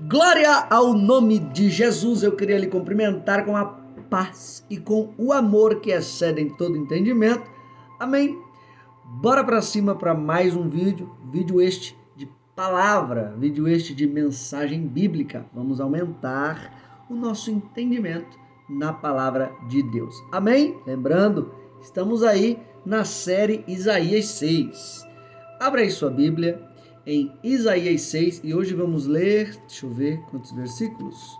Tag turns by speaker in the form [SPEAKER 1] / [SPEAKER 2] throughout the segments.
[SPEAKER 1] Glória ao nome de Jesus. Eu queria lhe cumprimentar com a paz e com o amor que excedem todo entendimento. Amém? Bora pra cima para mais um vídeo este de palavra, vídeo este de mensagem bíblica. Vamos aumentar o nosso entendimento na palavra de Deus. Amém? Lembrando, estamos aí na série Isaías 6. Abra aí sua Bíblia em Isaías 6 e hoje vamos ler, deixa eu ver quantos versículos,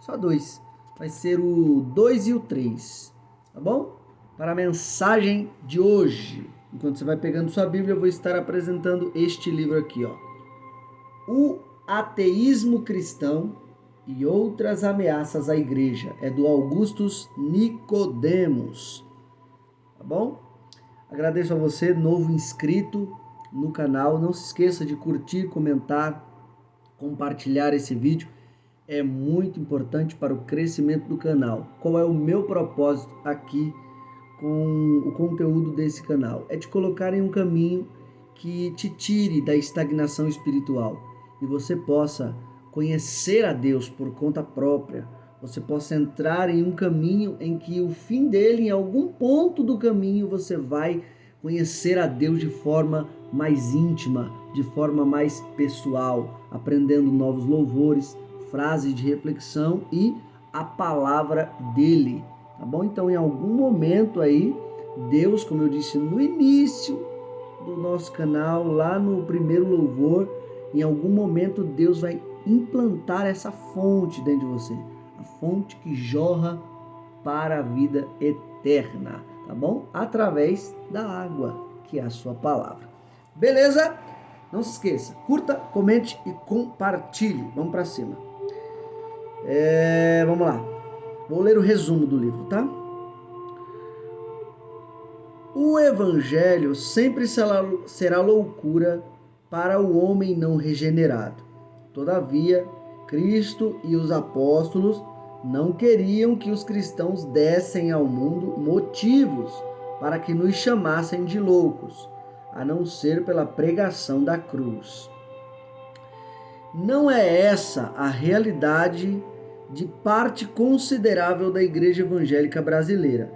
[SPEAKER 1] só 2, vai ser o 2 e o 3, tá bom? Para a mensagem de hoje, enquanto você vai pegando sua Bíblia, eu vou estar apresentando este livro aqui, ó. O Ateísmo Cristão e Outras Ameaças à Igreja, é do Augustus Nicodemos, tá bom? Agradeço a você, novo inscrito no canal. Não se esqueça de curtir, comentar, compartilhar esse vídeo. É muito importante para o crescimento do canal. Qual é o meu propósito aqui com o conteúdo desse canal? É te colocar em um caminho que te tire da estagnação espiritual e você possa conhecer a Deus por conta própria. Você possa entrar em um caminho em que o fim dele, em algum ponto do caminho, você vai conhecer a Deus de forma mais íntima, de forma mais pessoal, aprendendo novos louvores, frases de reflexão e a palavra dele, tá bom? Então, em algum momento aí, Deus, como eu disse no início do nosso canal, lá no primeiro louvor, em algum momento Deus vai implantar essa fonte dentro de você, a fonte que jorra para a vida eterna, tá bom? Através da água, que é a sua palavra. Beleza? Não se esqueça, curta, comente e compartilhe. Vamos para cima. Vamos lá. Vou ler o resumo do livro, tá? O evangelho sempre será loucura para o homem não regenerado. Todavia, Cristo e os apóstolos não queriam que os cristãos dessem ao mundo motivos para que nos chamassem de loucos, a não ser pela pregação da cruz. Não é essa a realidade de parte considerável da igreja evangélica brasileira.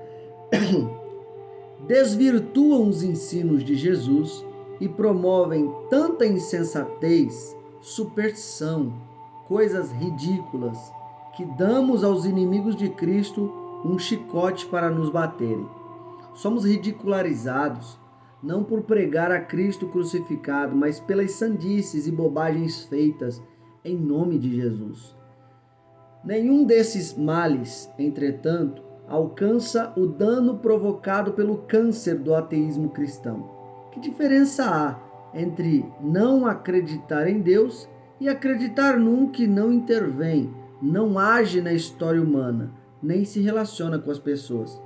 [SPEAKER 1] Desvirtuam os ensinos de Jesus e promovem tanta insensatez, superstição, coisas ridículas, que damos aos inimigos de Cristo um chicote para nos baterem. Somos ridicularizados, não por pregar a Cristo crucificado, mas pelas sandices e bobagens feitas em nome de Jesus. Nenhum desses males, entretanto, alcança o dano provocado pelo câncer do ateísmo cristão. Que diferença há entre não acreditar em Deus e acreditar num que não intervém, não age na história humana, nem se relaciona com as pessoas?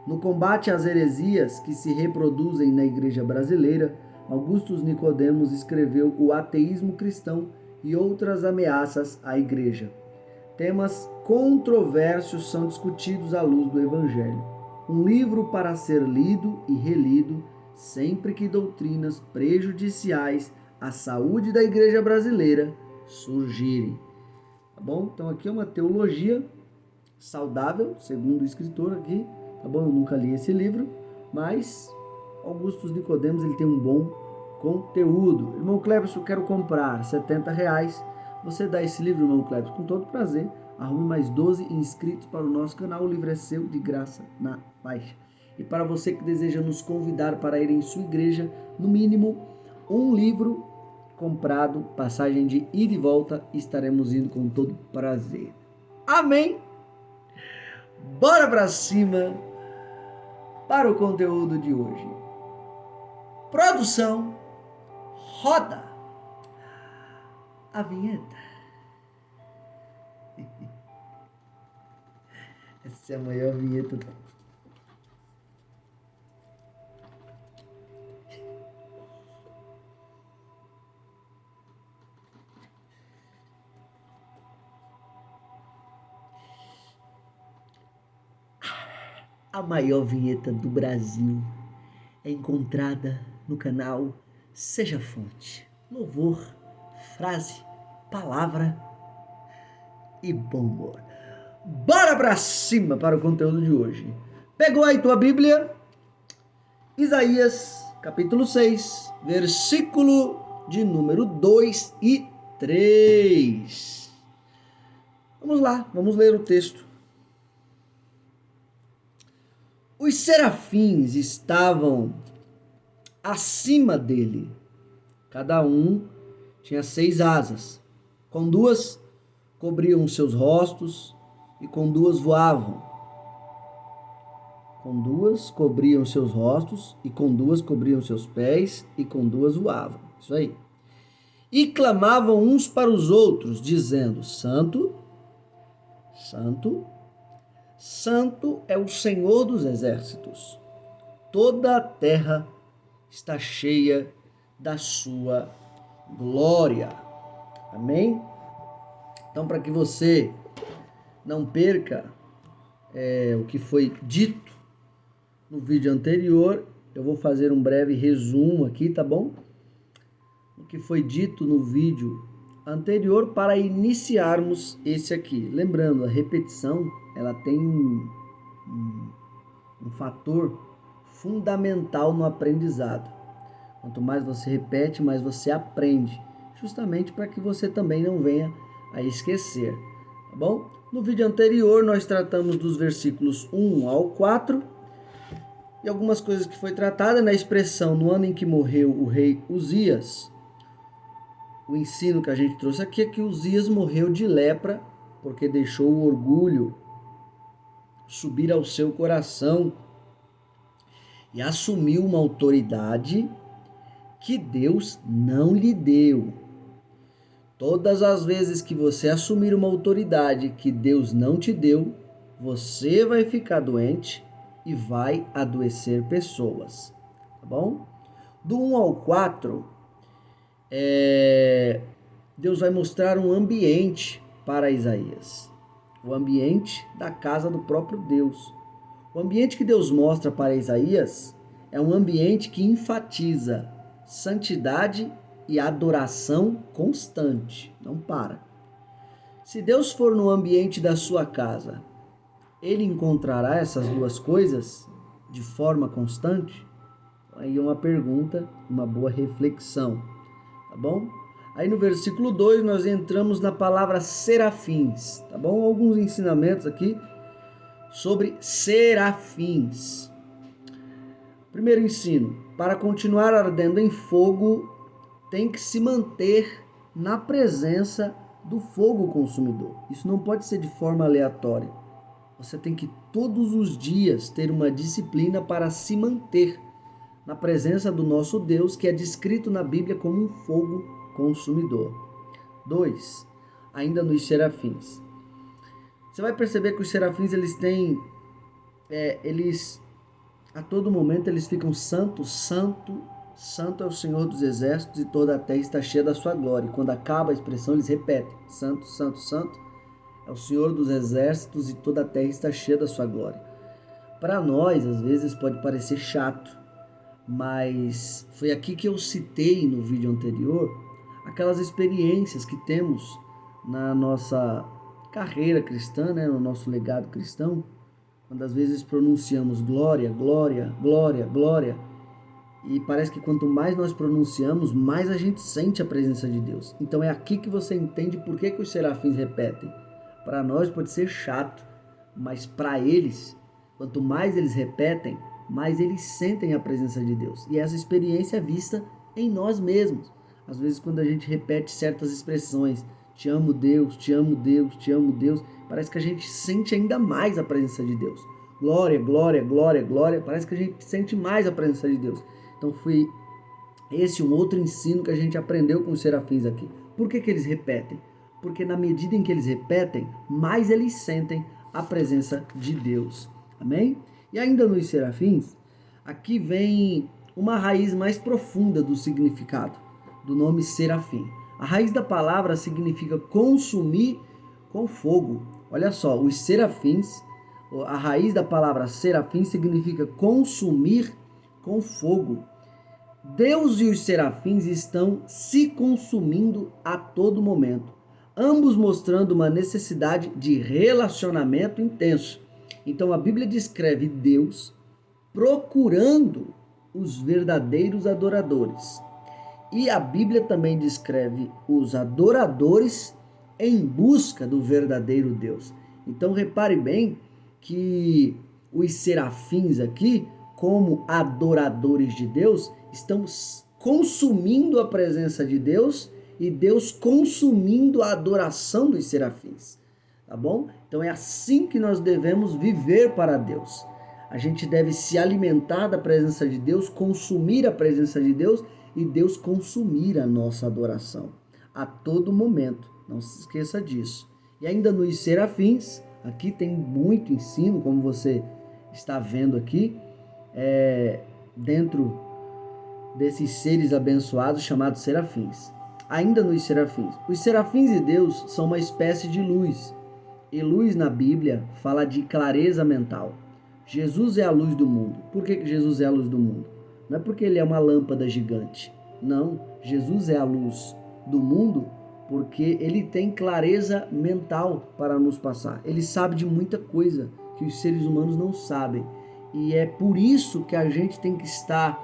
[SPEAKER 1] No combate às heresias que se reproduzem na igreja brasileira, Augustus Nicodemos escreveu O Ateísmo Cristão e Outras Ameaças à Igreja. Temas controversos são discutidos à luz do Evangelho. Um livro para ser lido e relido sempre que doutrinas prejudiciais à saúde da igreja brasileira surgirem. Tá bom? Então aqui é uma teologia saudável, segundo o escritor aqui. Tá bom? Eu nunca li esse livro, mas Augustus Nicodemos ele tem um bom conteúdo. Irmão Cleberson, eu quero comprar R$70. Você dá esse livro, irmão Cleberson, com todo prazer. Arrume mais 12 inscritos para o nosso canal. O livro é seu, de graça, na faixa. E para você que deseja nos convidar para ir em sua igreja, no mínimo um livro comprado, passagem de ida e volta, estaremos indo com todo prazer. Amém? Bora para cima para o conteúdo de hoje. Produção, roda a vinheta. Essa é a maior vinheta. A maior vinheta do Brasil é encontrada no canal Seja Fonte. Louvor, frase, palavra e bom humor. Bora pra cima para o conteúdo de hoje. Pegou aí tua Bíblia? Isaías, capítulo 6, versículo de número 2 e 3. Vamos lá, vamos ler o texto. Os serafins estavam acima dele. Cada um tinha 6 asas. Com 2 cobriam os seus rostos e com 2 voavam. Com 2 cobriam seus rostos e com 2 cobriam seus pés e com 2 voavam. Isso aí. E clamavam uns para os outros, dizendo: Santo, Santo, Santo é o Senhor dos exércitos. Toda a terra está cheia da sua glória. Amém? Então, para que você não perca o que foi dito no vídeo anterior, eu vou fazer um breve resumo aqui, tá bom? O que foi dito no vídeo anterior para iniciarmos esse aqui. Lembrando, a repetição, ela tem um fator fundamental no aprendizado. Quanto mais você repete, mais você aprende, justamente para que você também não venha a esquecer, tá bom? No vídeo anterior nós tratamos dos versículos 1 ao 4 e algumas coisas que foi tratada na expressão no ano em que morreu o rei Uzias. O ensino que a gente trouxe aqui é que Uzias morreu de lepra porque deixou o orgulho subir ao seu coração e assumiu uma autoridade que Deus não lhe deu. Todas as vezes que você assumir uma autoridade que Deus não te deu, você vai ficar doente e vai adoecer pessoas, tá bom? Do 1 ao 4, Deus vai mostrar um ambiente para Isaías, o ambiente da casa do próprio Deus. O ambiente que Deus mostra para Isaías é um ambiente que enfatiza santidade e adoração constante, não para. Se Deus for no ambiente da sua casa, ele encontrará essas duas coisas de forma constante? Aí é uma pergunta, uma boa reflexão, tá bom? Aí no versículo 2 nós entramos na palavra serafins, tá bom? Alguns ensinamentos aqui sobre serafins. Primeiro ensino: para continuar ardendo em fogo, tem que se manter na presença do fogo consumidor. Isso não pode ser de forma aleatória. Você tem que todos os dias ter uma disciplina para se manter na presença do nosso Deus, que é descrito na Bíblia como um fogo consumidor. 2. Ainda nos serafins. Você vai perceber que os serafins, eles a todo momento eles ficam santo, santo, santo é o Senhor dos exércitos e toda a terra está cheia da sua glória. E quando acaba a expressão, eles repetem: santo, santo, santo é o Senhor dos exércitos e toda a terra está cheia da sua glória. Para nós, às vezes pode parecer chato, mas foi aqui que eu citei no vídeo anterior aquelas experiências que temos na nossa carreira cristã, né, no nosso legado cristão, quando às vezes pronunciamos glória, glória, glória, glória, e parece que quanto mais nós pronunciamos, mais a gente sente a presença de Deus. Então é aqui que você entende por que os serafins repetem. Para nós pode ser chato, mas para eles, quanto mais eles repetem, mais eles sentem a presença de Deus. E essa experiência é vista em nós mesmos. Às vezes quando a gente repete certas expressões, te amo Deus, te amo Deus, te amo Deus, parece que a gente sente ainda mais a presença de Deus. Glória, glória, glória, glória, parece que a gente sente mais a presença de Deus. Então foi esse um outro ensino que a gente aprendeu com os serafins aqui. Por que eles repetem? Porque na medida em que eles repetem, mais eles sentem a presença de Deus. Amém? E ainda nos serafins, aqui vem uma raiz mais profunda do significado do nome serafim. A raiz da palavra significa consumir com fogo. Olha só, os serafins, a raiz da palavra serafim significa consumir com fogo. Deus e os serafins estão se consumindo a todo momento. ambos mostrando uma necessidade de relacionamento intenso. Então a Bíblia descreve Deus procurando os verdadeiros adoradores. E a Bíblia também descreve os adoradores em busca do verdadeiro Deus. Então repare bem que os serafins aqui, como adoradores de Deus, estão consumindo a presença de Deus e Deus consumindo a adoração dos serafins. Tá bom? Então é assim que nós devemos viver para Deus. A gente deve se alimentar da presença de Deus, consumir a presença de Deus e Deus consumir a nossa adoração a todo momento. Não se esqueça disso. E ainda nos serafins, aqui tem muito ensino, como você está vendo aqui, dentro desses seres abençoados chamados serafins. Ainda nos serafins. Os serafins e Deus são uma espécie de luz. E luz na Bíblia fala de clareza mental. Jesus é a luz do mundo. Por que Jesus é a luz do mundo? Não é porque ele é uma lâmpada gigante. Não, Jesus é a luz do mundo porque ele tem clareza mental para nos passar. Ele sabe de muita coisa que os seres humanos não sabem. E é por isso que a gente tem que estar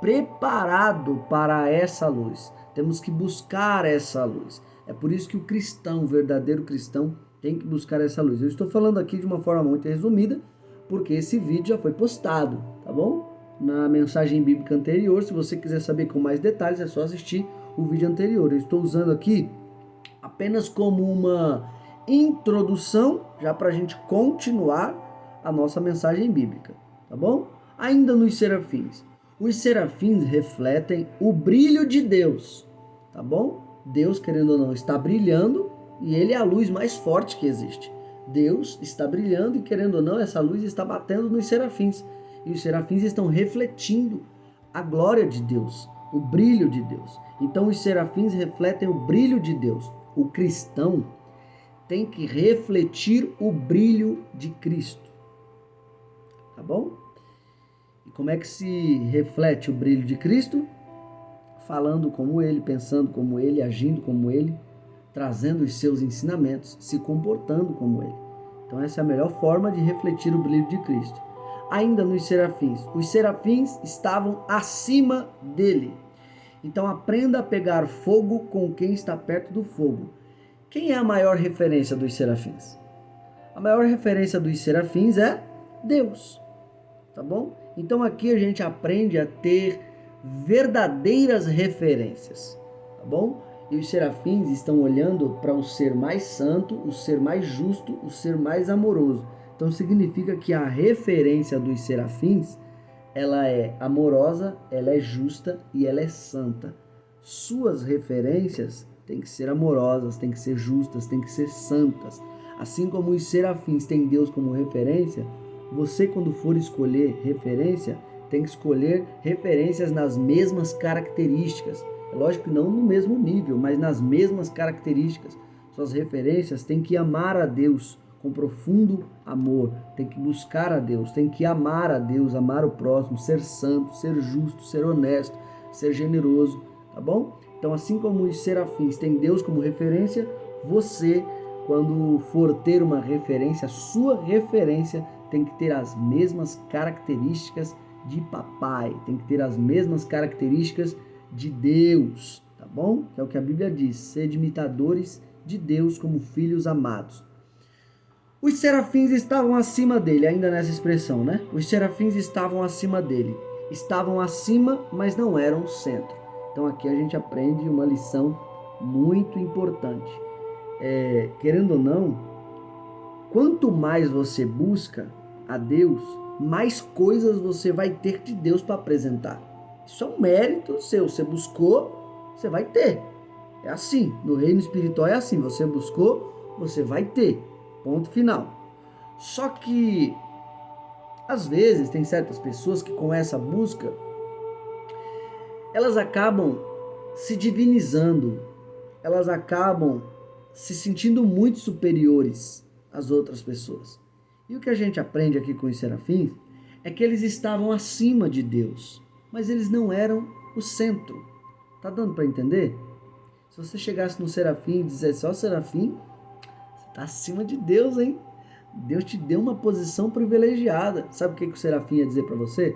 [SPEAKER 1] preparado para essa luz. Temos que buscar essa luz. É por isso que o cristão, o verdadeiro cristão, tem que buscar essa luz. Eu estou falando aqui de uma forma muito resumida, porque esse vídeo já foi postado, tá bom? Na mensagem bíblica anterior. Se você quiser saber com mais detalhes, é só assistir o vídeo anterior. Eu estou usando aqui apenas como uma introdução, já para a gente continuar a nossa mensagem bíblica, tá bom? Ainda nos serafins. Os serafins refletem o brilho de Deus, tá bom? Deus, querendo ou não, está brilhando e ele é a luz mais forte que existe. Deus está brilhando e, querendo ou não, essa luz está batendo nos serafins. E os serafins estão refletindo a glória de Deus, o brilho de Deus. Então os serafins refletem o brilho de Deus. O cristão tem que refletir o brilho de Cristo. Tá bom? E como é que se reflete o brilho de Cristo? Falando como ele, pensando como ele, agindo como ele, trazendo os seus ensinamentos, se comportando como ele. Então essa é a melhor forma de refletir o brilho de Cristo. Ainda nos serafins. Os serafins estavam acima dele. Então aprenda a pegar fogo com quem está perto do fogo. Quem é a maior referência dos serafins? A maior referência dos serafins é Deus. Tá bom? Então aqui a gente aprende a ter verdadeiras referências. Tá bom? E os serafins estão olhando para o ser mais santo, o ser mais justo, o ser mais amoroso. Então significa que a referência dos serafins, ela é amorosa, ela é justa e ela é santa. Suas referências têm que ser amorosas, têm que ser justas, têm que ser santas. Assim como os serafins têm Deus como referência, você, quando for escolher referência, tem que escolher referências nas mesmas características. É lógico que não no mesmo nível, mas nas mesmas características. Suas referências têm que amar a Deus com profundo amor, tem que buscar a Deus, tem que amar a Deus, amar o próximo, ser santo, ser justo, ser honesto, ser generoso, tá bom? Então, assim como os serafins têm Deus como referência, você, quando for ter uma referência, a sua referência tem que ter as mesmas características de papai, tem que ter as mesmas características de Deus, tá bom? Que é o que a Bíblia diz, sede imitadores de Deus como filhos amados. Os serafins estavam acima dele, ainda nessa expressão, né? Os serafins estavam acima dele. Estavam acima, mas não eram o centro. Então aqui a gente aprende uma lição muito importante. Querendo ou não, quanto mais você busca a Deus, mais coisas você vai ter de Deus para apresentar. Isso é um mérito seu. Você buscou, você vai ter. É assim. No reino espiritual é assim. Você buscou, você vai ter. Ponto final. Só que, às vezes, tem certas pessoas que com essa busca, elas acabam se divinizando. Elas acabam se sentindo muito superiores às outras pessoas. E o que a gente aprende aqui com os serafins é que eles estavam acima de Deus, mas eles não eram o centro. Tá dando para entender? Se Se você chegasse no serafim e dissesse, ó serafim, você está acima de Deus, hein? Deus te deu uma posição privilegiada. Sabe o que o serafim ia dizer para você?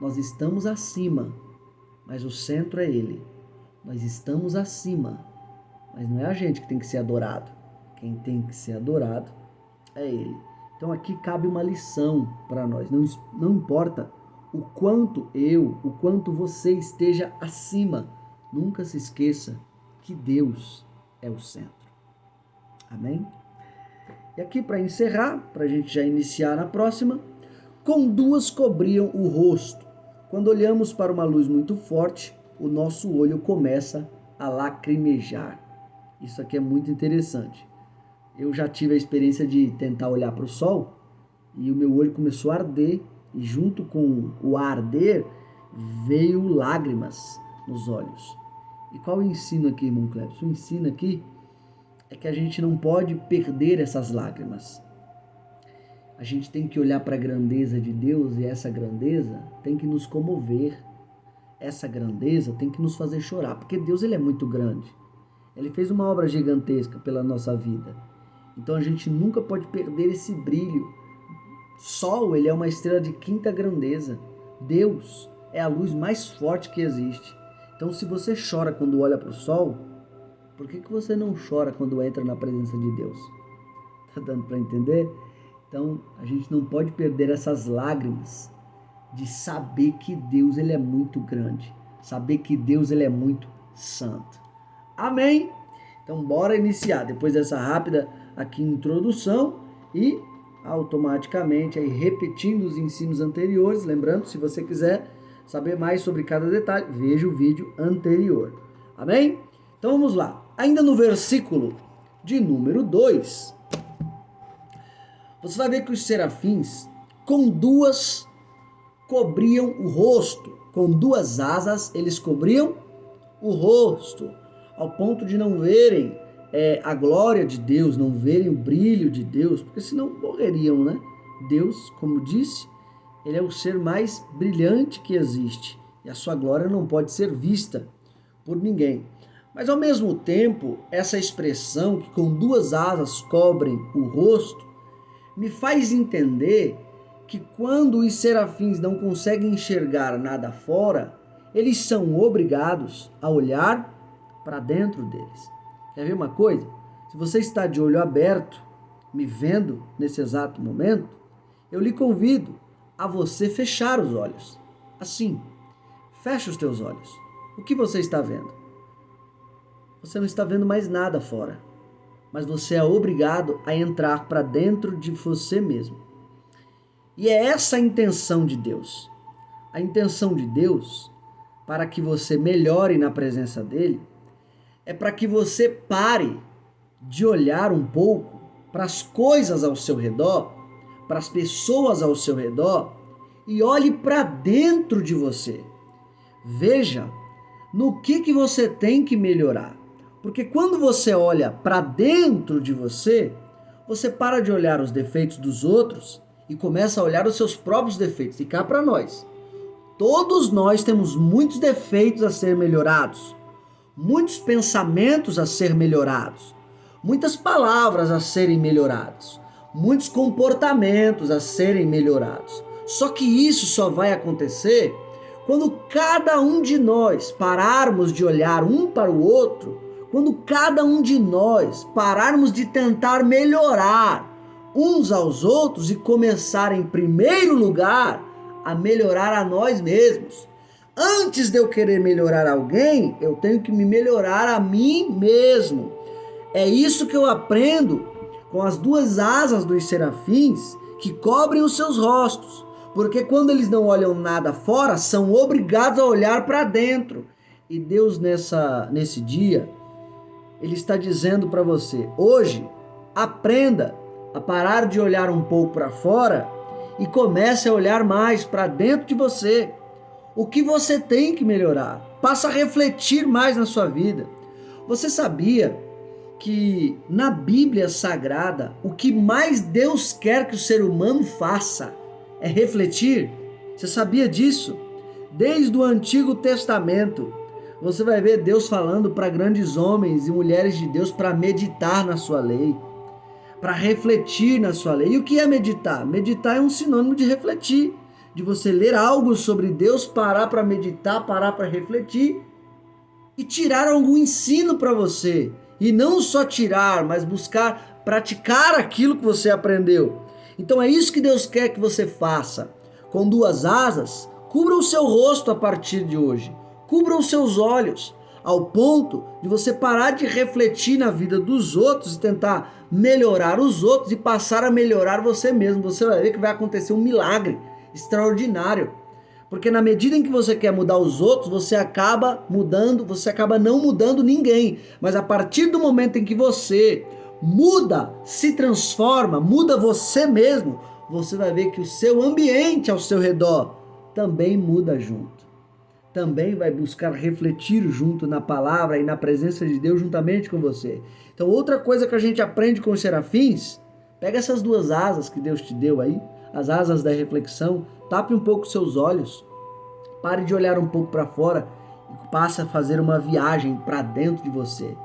[SPEAKER 1] Nós estamos acima, mas o centro é Ele. Nós estamos acima, mas não é a gente que tem que ser adorado. Quem tem que ser adorado é Ele. Então aqui cabe uma lição para nós. Não importa o quanto você esteja acima, nunca se esqueça que Deus é o centro. Amém? E aqui para encerrar, para a gente já iniciar na próxima, com duas cobriam o rosto. Quando olhamos para uma luz muito forte, o nosso olho começa a lacrimejar. Isso aqui é muito interessante. Eu já tive a experiência de tentar olhar para o sol e o meu olho começou a arder e junto com o arder veio lágrimas nos olhos. E qual o ensino aqui, irmão Cleber? O ensino aqui é que a gente não pode perder essas lágrimas. A gente tem que olhar para a grandeza de Deus e essa grandeza tem que nos comover. Essa grandeza tem que nos fazer chorar, porque Deus ele é muito grande. Ele fez uma obra gigantesca pela nossa vida. Então a gente nunca pode perder esse brilho. Sol, ele é uma estrela de quinta grandeza. Deus é a luz mais forte que existe. Então se você chora quando olha para o sol, por que você não chora quando entra na presença de Deus? Tá dando para entender? Então a gente não pode perder essas lágrimas de saber que Deus ele é muito grande. Saber que Deus ele é muito santo. Amém? Então bora iniciar. Depois dessa rápida aqui introdução e automaticamente aí repetindo os ensinos anteriores. Lembrando, se você quiser saber mais sobre cada detalhe, veja o vídeo anterior. Amém? Então vamos lá. Ainda no versículo de número 2, você vai ver que os serafins com duas cobriam o rosto. Com duas asas eles cobriam o rosto, ao ponto de não verem a glória de Deus, não verem o brilho de Deus, porque senão morreriam, né? Deus, como disse, ele é o ser mais brilhante que existe e a sua glória não pode ser vista por ninguém. Mas ao mesmo tempo, essa expressão que com duas asas cobrem o rosto me faz entender que quando os serafins não conseguem enxergar nada fora, eles são obrigados a olhar para dentro deles. Quer ver uma coisa? Se você está de olho aberto, me vendo nesse exato momento, eu lhe convido a você fechar os olhos. Assim, fecha os teus olhos. O que você está vendo? Você não está vendo mais nada fora, mas você é obrigado a entrar para dentro de você mesmo. E é essa a intenção de Deus. A intenção de Deus, para que você melhore na presença dele, é para que você pare de olhar um pouco para as coisas ao seu redor, para as pessoas ao seu redor, e olhe para dentro de você. Veja no que você tem que melhorar. Porque quando você olha para dentro de você, você para de olhar os defeitos dos outros e começa a olhar os seus próprios defeitos. E cá para nós, todos nós temos muitos defeitos a ser melhorados, muitos pensamentos a ser melhorados, muitas palavras a serem melhoradas, muitos comportamentos a serem melhorados. Só que isso só vai acontecer quando cada um de nós pararmos de olhar um para o outro, quando cada um de nós pararmos de tentar melhorar uns aos outros e começar em primeiro lugar a melhorar a nós mesmos. Antes de eu querer melhorar alguém, eu tenho que me melhorar a mim mesmo. É isso que eu aprendo com as duas asas dos serafins que cobrem os seus rostos. Porque quando eles não olham nada fora, são obrigados a olhar para dentro. E Deus nesse dia, Ele está dizendo para você, hoje, aprenda a parar de olhar um pouco para fora e comece a olhar mais para dentro de você. O que você tem que melhorar? Passa a refletir mais na sua vida. Você sabia que na Bíblia Sagrada, o que mais Deus quer que o ser humano faça é refletir? Você sabia disso? Desde o Antigo Testamento, Você vai ver Deus falando para grandes homens e mulheres de Deus para meditar na sua lei, para refletir na sua lei. E o que é meditar? Meditar é um sinônimo de refletir, de você ler algo sobre Deus, parar para meditar, parar para refletir e tirar algum ensino para você. E não só tirar, mas buscar praticar aquilo que você aprendeu. Então é isso que Deus quer que você faça. Com 2 asas, cubra o seu rosto a partir de hoje. Cubra os seus olhos, ao ponto de você parar de refletir na vida dos outros e tentar melhorar os outros e passar a melhorar você mesmo. Você vai ver que vai acontecer um milagre extraordinário. Porque na medida em que você quer mudar os outros, você acaba mudando, você acaba não mudando ninguém. Mas a partir do momento em que você muda, se transforma, muda você mesmo, você vai ver que o seu ambiente ao seu redor também muda junto. Também vai buscar refletir junto na palavra e na presença de Deus juntamente com você. Então outra coisa que a gente aprende com os serafins, pega essas 2 asas que Deus te deu aí, as asas da reflexão, tape um pouco seus olhos, pare de olhar um pouco para fora e passe a fazer uma viagem para dentro de você.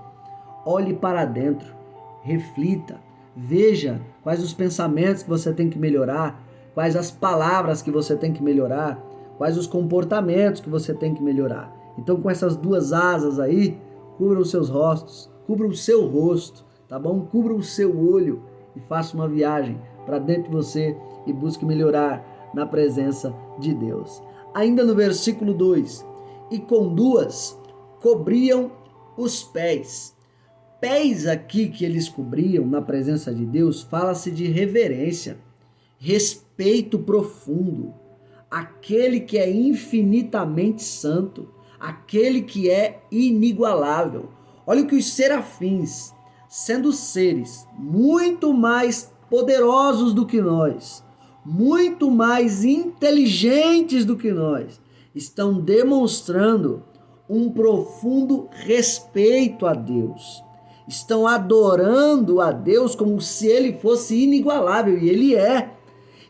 [SPEAKER 1] Olhe para dentro, reflita, veja quais os pensamentos que você tem que melhorar, quais as palavras que você tem que melhorar, quais os comportamentos que você tem que melhorar. Então com essas 2 asas aí, cubra os seus rostos, cubra o seu rosto, tá bom? Cubra o seu olho e faça uma viagem para dentro de você e busque melhorar na presença de Deus. Ainda no versículo 2, e com 2 cobriam os pés. Pés aqui que eles cobriam na presença de Deus, fala-se de reverência, respeito profundo, aquele que é infinitamente santo, aquele que é inigualável. Olha o que os serafins, sendo seres muito mais poderosos do que nós, muito mais inteligentes do que nós, estão demonstrando um profundo respeito a Deus. Estão adorando a Deus como se ele fosse inigualável, e ele é.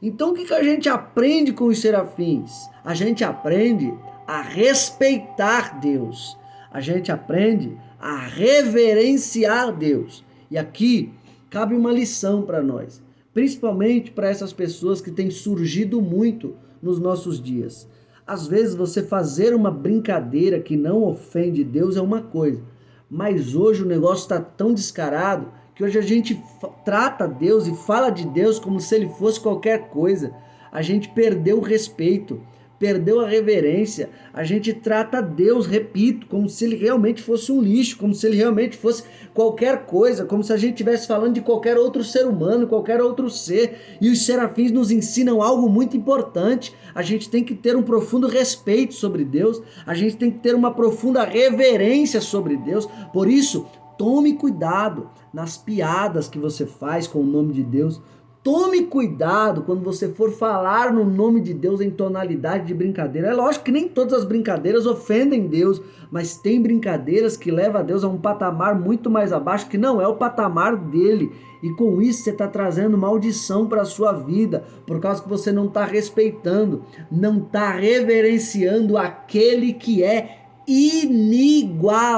[SPEAKER 1] Então o que a gente aprende com os serafins? A gente aprende a respeitar Deus. A gente aprende a reverenciar Deus. E aqui cabe uma lição para nós, principalmente para essas pessoas que têm surgido muito nos nossos dias. Às vezes você fazer uma brincadeira que não ofende Deus é uma coisa, mas hoje o negócio está tão descarado que hoje a gente trata Deus e fala de Deus como se ele fosse qualquer coisa. A gente perdeu o respeito, perdeu a reverência, a gente trata Deus, repito, como se ele realmente fosse um lixo, como se ele realmente fosse qualquer coisa, como se a gente estivesse falando de qualquer outro ser humano, qualquer outro ser. E os serafins nos ensinam algo muito importante: a gente tem que ter um profundo respeito sobre Deus, a gente tem que ter uma profunda reverência sobre Deus. Por isso, tome cuidado nas piadas que você faz com o nome de Deus. Tome cuidado quando você for falar no nome de Deus em tonalidade de brincadeira. É lógico que nem todas as brincadeiras ofendem Deus, mas tem brincadeiras que levam a Deus a um patamar muito mais abaixo, que não é o patamar dele. E com isso você está trazendo maldição para a sua vida, por causa que você não está respeitando, não está reverenciando aquele que é inigualável.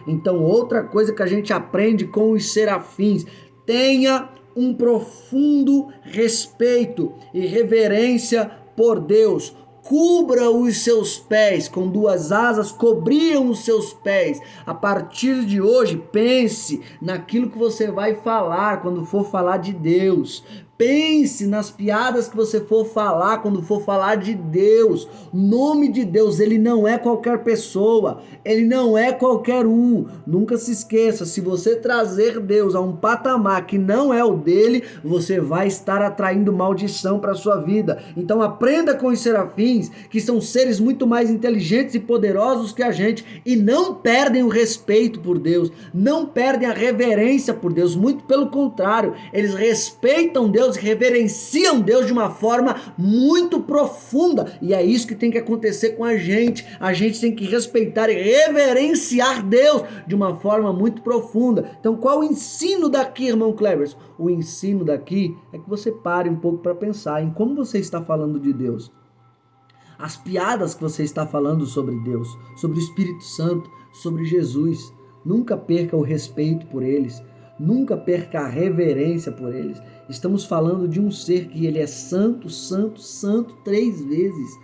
[SPEAKER 1] Então outra coisa que a gente aprende com os serafins: tenha um profundo respeito e reverência por Deus. Cubra os seus pés, com 2 asas cobriam os seus pés. A partir de hoje, pense naquilo que você vai falar quando for falar de Deus. Pense nas piadas que você for falar quando for falar de Deus. O nome de Deus, ele não é qualquer pessoa, ele não é qualquer um. Nunca se esqueça, se você trazer Deus a um patamar que não é o dele, você vai estar atraindo maldição para a sua vida. Então aprenda com os serafins, que são seres muito mais inteligentes e poderosos que a gente, e não perdem o respeito por Deus, não perdem a reverência por Deus, muito pelo contrário, eles respeitam Deus, reverenciam Deus de uma forma muito profunda. E é isso que tem que acontecer com a gente tem que respeitar e reverenciar Deus de uma forma muito profunda. Então qual o ensino daqui, irmão Clebers? O ensino daqui é que você pare um pouco para pensar em como você está falando de Deus. as piadas que você está falando sobre Deus, sobre o Espírito Santo, sobre Jesus. Nunca perca o respeito por eles, nunca perca a reverência por eles. Estamos falando de um ser que ele é santo, santo, santo 3 vezes.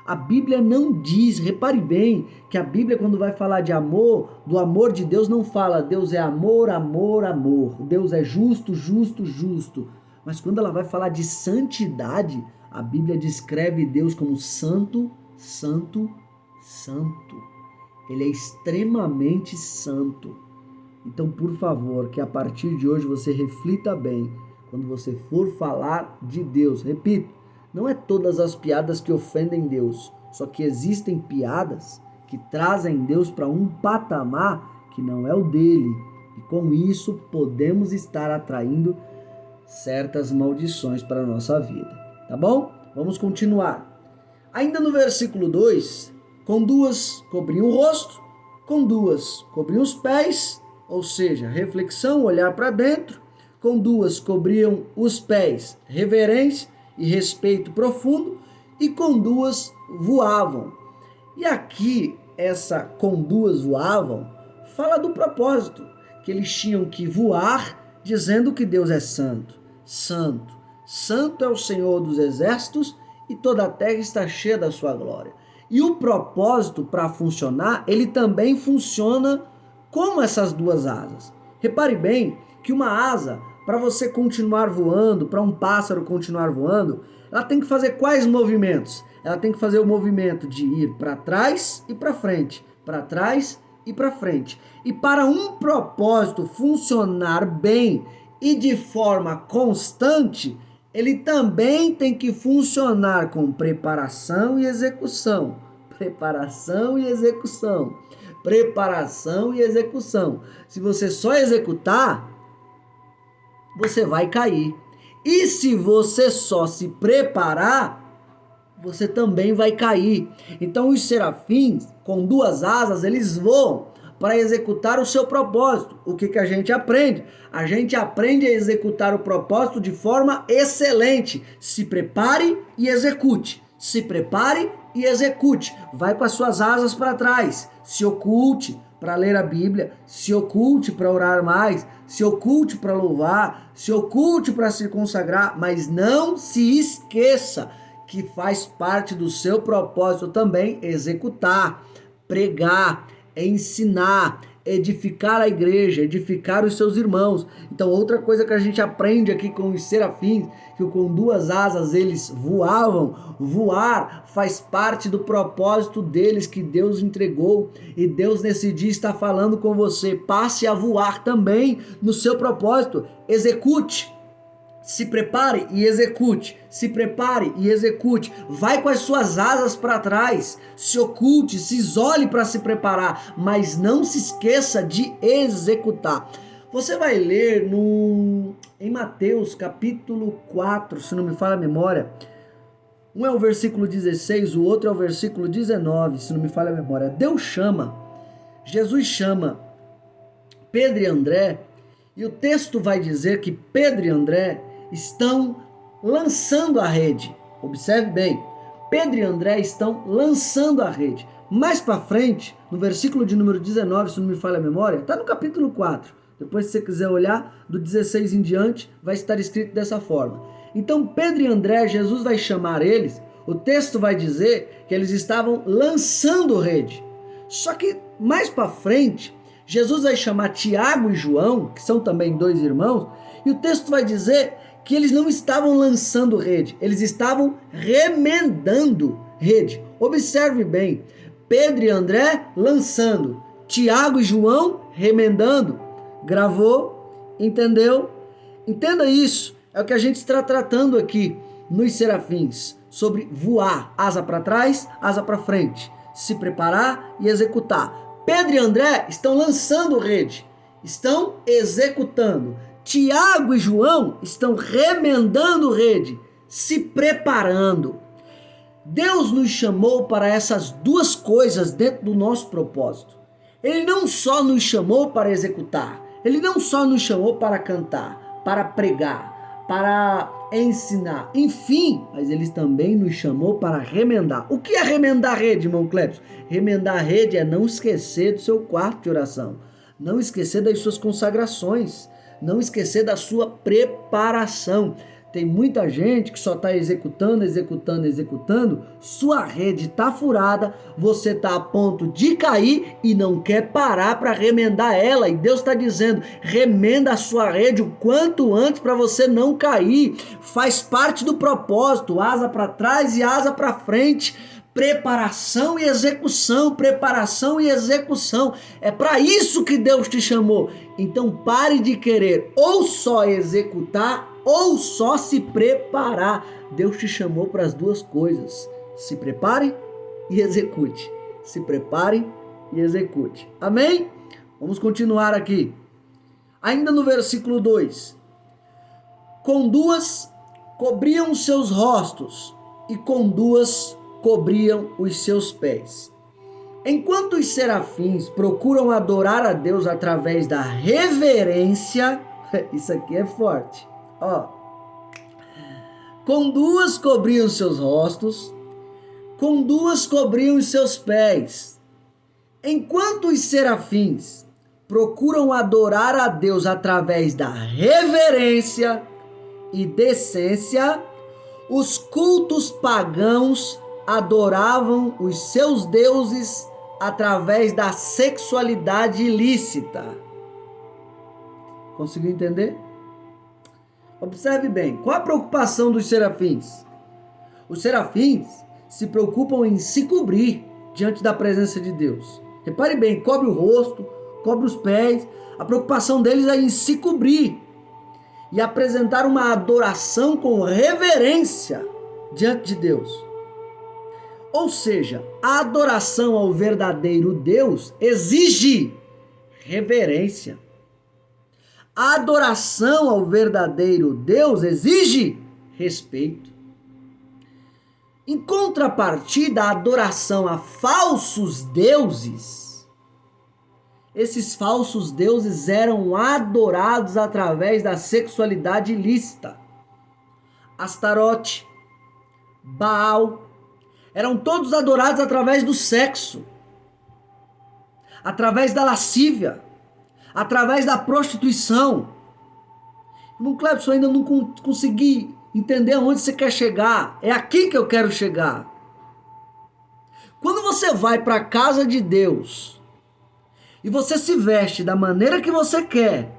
[SPEAKER 1] A Bíblia não diz, repare bem, que a Bíblia quando vai falar de amor, do amor de Deus, não fala Deus é amor, amor, amor. Deus é justo, justo, justo. Mas quando ela vai falar de santidade, a Bíblia descreve Deus como santo, santo, santo. Ele é extremamente santo. Então, por favor, que a partir de hoje você reflita bem quando você for falar de Deus. Repito, não é todas as piadas que ofendem Deus, só que existem piadas que trazem Deus para um patamar que não é o dele. E com isso podemos estar atraindo certas maldições para a nossa vida. Tá bom? Vamos continuar. Ainda no versículo 2, com 2 cobriam o rosto, com 2 cobriam os pés, ou seja, reflexão, olhar para dentro, com 2 cobriam os pés, reverência e respeito profundo, e com 2 voavam. E aqui, essa com 2 voavam, fala do propósito, que eles tinham que voar, dizendo que Deus é santo, santo, santo é o Senhor dos exércitos, e toda a terra está cheia da sua glória. E o propósito, para funcionar, ele também funciona como essas 2 asas. Repare bem que uma asa, para você continuar voando, para um pássaro continuar voando, ela tem que fazer quais movimentos? Ela tem que fazer o movimento de ir para trás e para frente, para trás e para frente. E para um propósito funcionar bem e de forma constante, ele também tem que funcionar com preparação e execução. Preparação e execução. Preparação e execução. Se você só executar, você vai cair. E se você só se preparar, você também vai cair. Então os serafins, com 2 asas, eles voam para executar o seu propósito. O que a gente aprende? A gente aprende a executar o propósito de forma excelente. Se prepare e execute. Se prepare e execute. Vai com as suas asas para trás. Se oculte para ler a Bíblia. Se oculte para orar mais. Se oculte para louvar. Se oculte para se consagrar. Mas não se esqueça que faz parte do seu propósito também executar, pregar, ensinar, edificar a igreja, edificar os seus irmãos. Então outra coisa que a gente aprende aqui com os serafins, que com 2 asas eles voavam, voar faz parte do propósito deles que Deus entregou, e Deus nesse dia está falando com você, passe a voar também no seu propósito, execute. Se prepare e execute, se prepare e execute, vai com as suas asas para trás, se oculte, se isole para se preparar, mas não se esqueça de executar. Você vai ler em Mateus capítulo 4, se não me falha a memória, um é o versículo 16, o outro é o versículo 19, se não me falha a memória. Jesus chama Pedro e André, e o texto vai dizer que Pedro e André estão lançando a rede. Observe bem, Pedro e André estão lançando a rede. Mais para frente, no versículo de número 19, se não me falha a memória, está no capítulo 4. Depois, se você quiser olhar, do 16 em diante, vai estar escrito dessa forma. Então, Pedro e André, Jesus vai chamar eles, o texto vai dizer que eles estavam lançando rede. Só que mais para frente, Jesus vai chamar Tiago e João, que são também 2 irmãos, e o texto vai dizer que eles não estavam lançando rede, eles estavam remendando rede. Observe bem, Pedro e André lançando, Tiago e João remendando. Gravou? Entendeu? Entenda isso, é o que a gente está tratando aqui nos serafins, sobre voar, asa para trás, asa para frente, se preparar e executar. Pedro e André estão lançando rede, estão executando. Tiago e João estão remendando rede, se preparando. Deus nos chamou para essas 2 coisas dentro do nosso propósito. Ele não só nos chamou para executar, ele não só nos chamou para cantar, para pregar, para ensinar, enfim, mas ele também nos chamou para remendar. O que é remendar a rede, irmão Clepson? Remendar a rede é não esquecer do seu quarto de oração, não esquecer das suas consagrações, não esquecer da sua preparação. Tem muita gente que só está executando, sua rede está furada, você está a ponto de cair e não quer parar para remendar ela. E Deus está dizendo, remenda a sua rede o quanto antes para você não cair. Faz parte do propósito, asa para trás e asa para frente. Preparação e execução, preparação e execução. É para isso que Deus te chamou. Então pare de querer ou só executar ou só se preparar. Deus te chamou para as duas coisas. Se prepare e execute. Se prepare e execute. Amém? Vamos continuar aqui. Ainda no versículo 2. Com duas cobriam os seus rostos e com duas cobriam os seus pés. Enquanto os serafins procuram adorar a Deus através da reverência, isso aqui é forte, com duas cobriam os seus rostos, com duas cobriam os seus pés. Enquanto os serafins procuram adorar a Deus através da reverência e decência, os cultos pagãos adoravam os seus deuses através da sexualidade ilícita. Conseguiu entender? Observe bem, qual a preocupação dos serafins? Os serafins se preocupam em se cobrir diante da presença de Deus. Repare bem, cobre o rosto, cobre os pés. A preocupação deles é em se cobrir e apresentar uma adoração com reverência diante de Deus. Ou seja, a adoração ao verdadeiro Deus exige reverência. A adoração ao verdadeiro Deus exige respeito. Em contrapartida, a adoração a falsos deuses, esses falsos deuses eram adorados através da sexualidade ilícita. Astarote, Baal, eram todos adorados através do sexo, através da lascívia, através da prostituição. Irmão Clepson, ainda não consegui entender aonde você quer chegar. É aqui que eu quero chegar. Quando você vai para a casa de Deus e você se veste da maneira que você quer,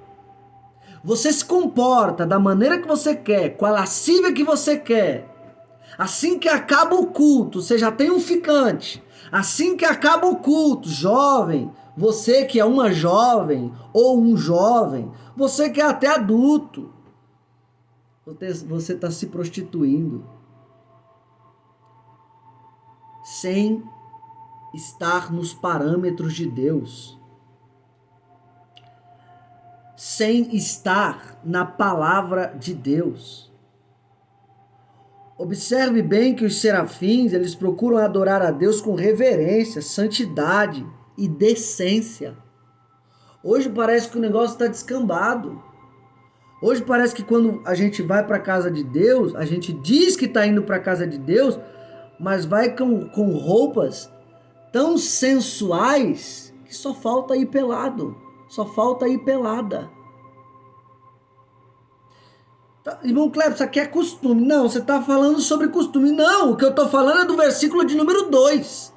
[SPEAKER 1] você se comporta da maneira que você quer, com a lascívia que você quer, assim que acaba o culto, você já tem um ficante. Assim que acaba o culto, jovem, você que é uma jovem ou um jovem, você que é até adulto, você está se prostituindo sem estar nos parâmetros de Deus, sem estar na palavra de Deus. Observe bem que os serafins, eles procuram adorar a Deus com reverência, santidade e decência. Hoje parece que o negócio está descambado. Hoje parece que quando a gente vai para a casa de Deus, a gente diz que está indo para a casa de Deus, mas vai com roupas tão sensuais que só falta ir pelado, só falta ir pelada. Irmão Clepson, isso aqui é costume. Não, você está falando sobre costume. Não, o que eu estou falando é do versículo de número 2.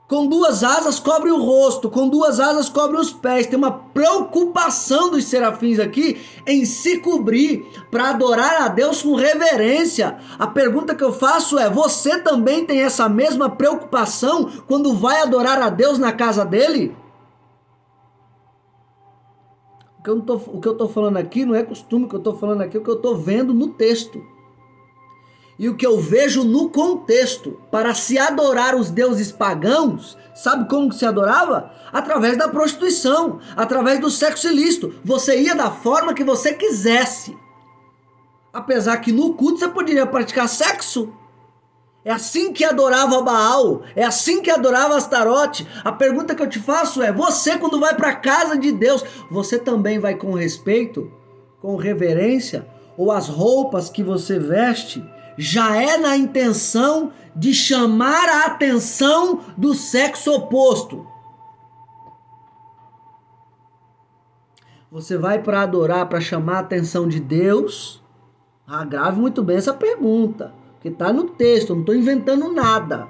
[SPEAKER 1] Com duas asas cobre o rosto, com duas asas cobre os pés. Tem uma preocupação dos serafins aqui em se cobrir para adorar a Deus com reverência. A pergunta que eu faço é, você também tem essa mesma preocupação quando vai adorar a Deus na casa dele? O que eu estou falando aqui não é costume, o que eu estou falando aqui é o que eu estou vendo no texto. E o que eu vejo no contexto, para se adorar os deuses pagãos, sabe como que se adorava? Através da prostituição, através do sexo ilícito. Você ia da forma que você quisesse. Apesar que no culto você poderia praticar sexo. É assim que adorava Baal, é assim que adorava Astarote. A pergunta que eu te faço é, você quando vai para a casa de Deus, você também vai com respeito, com reverência, ou as roupas que você veste já é na intenção de chamar a atenção do sexo oposto. Você vai para adorar, para chamar a atenção de Deus? Grave muito bem essa pergunta, porque está no texto, eu não estou inventando nada.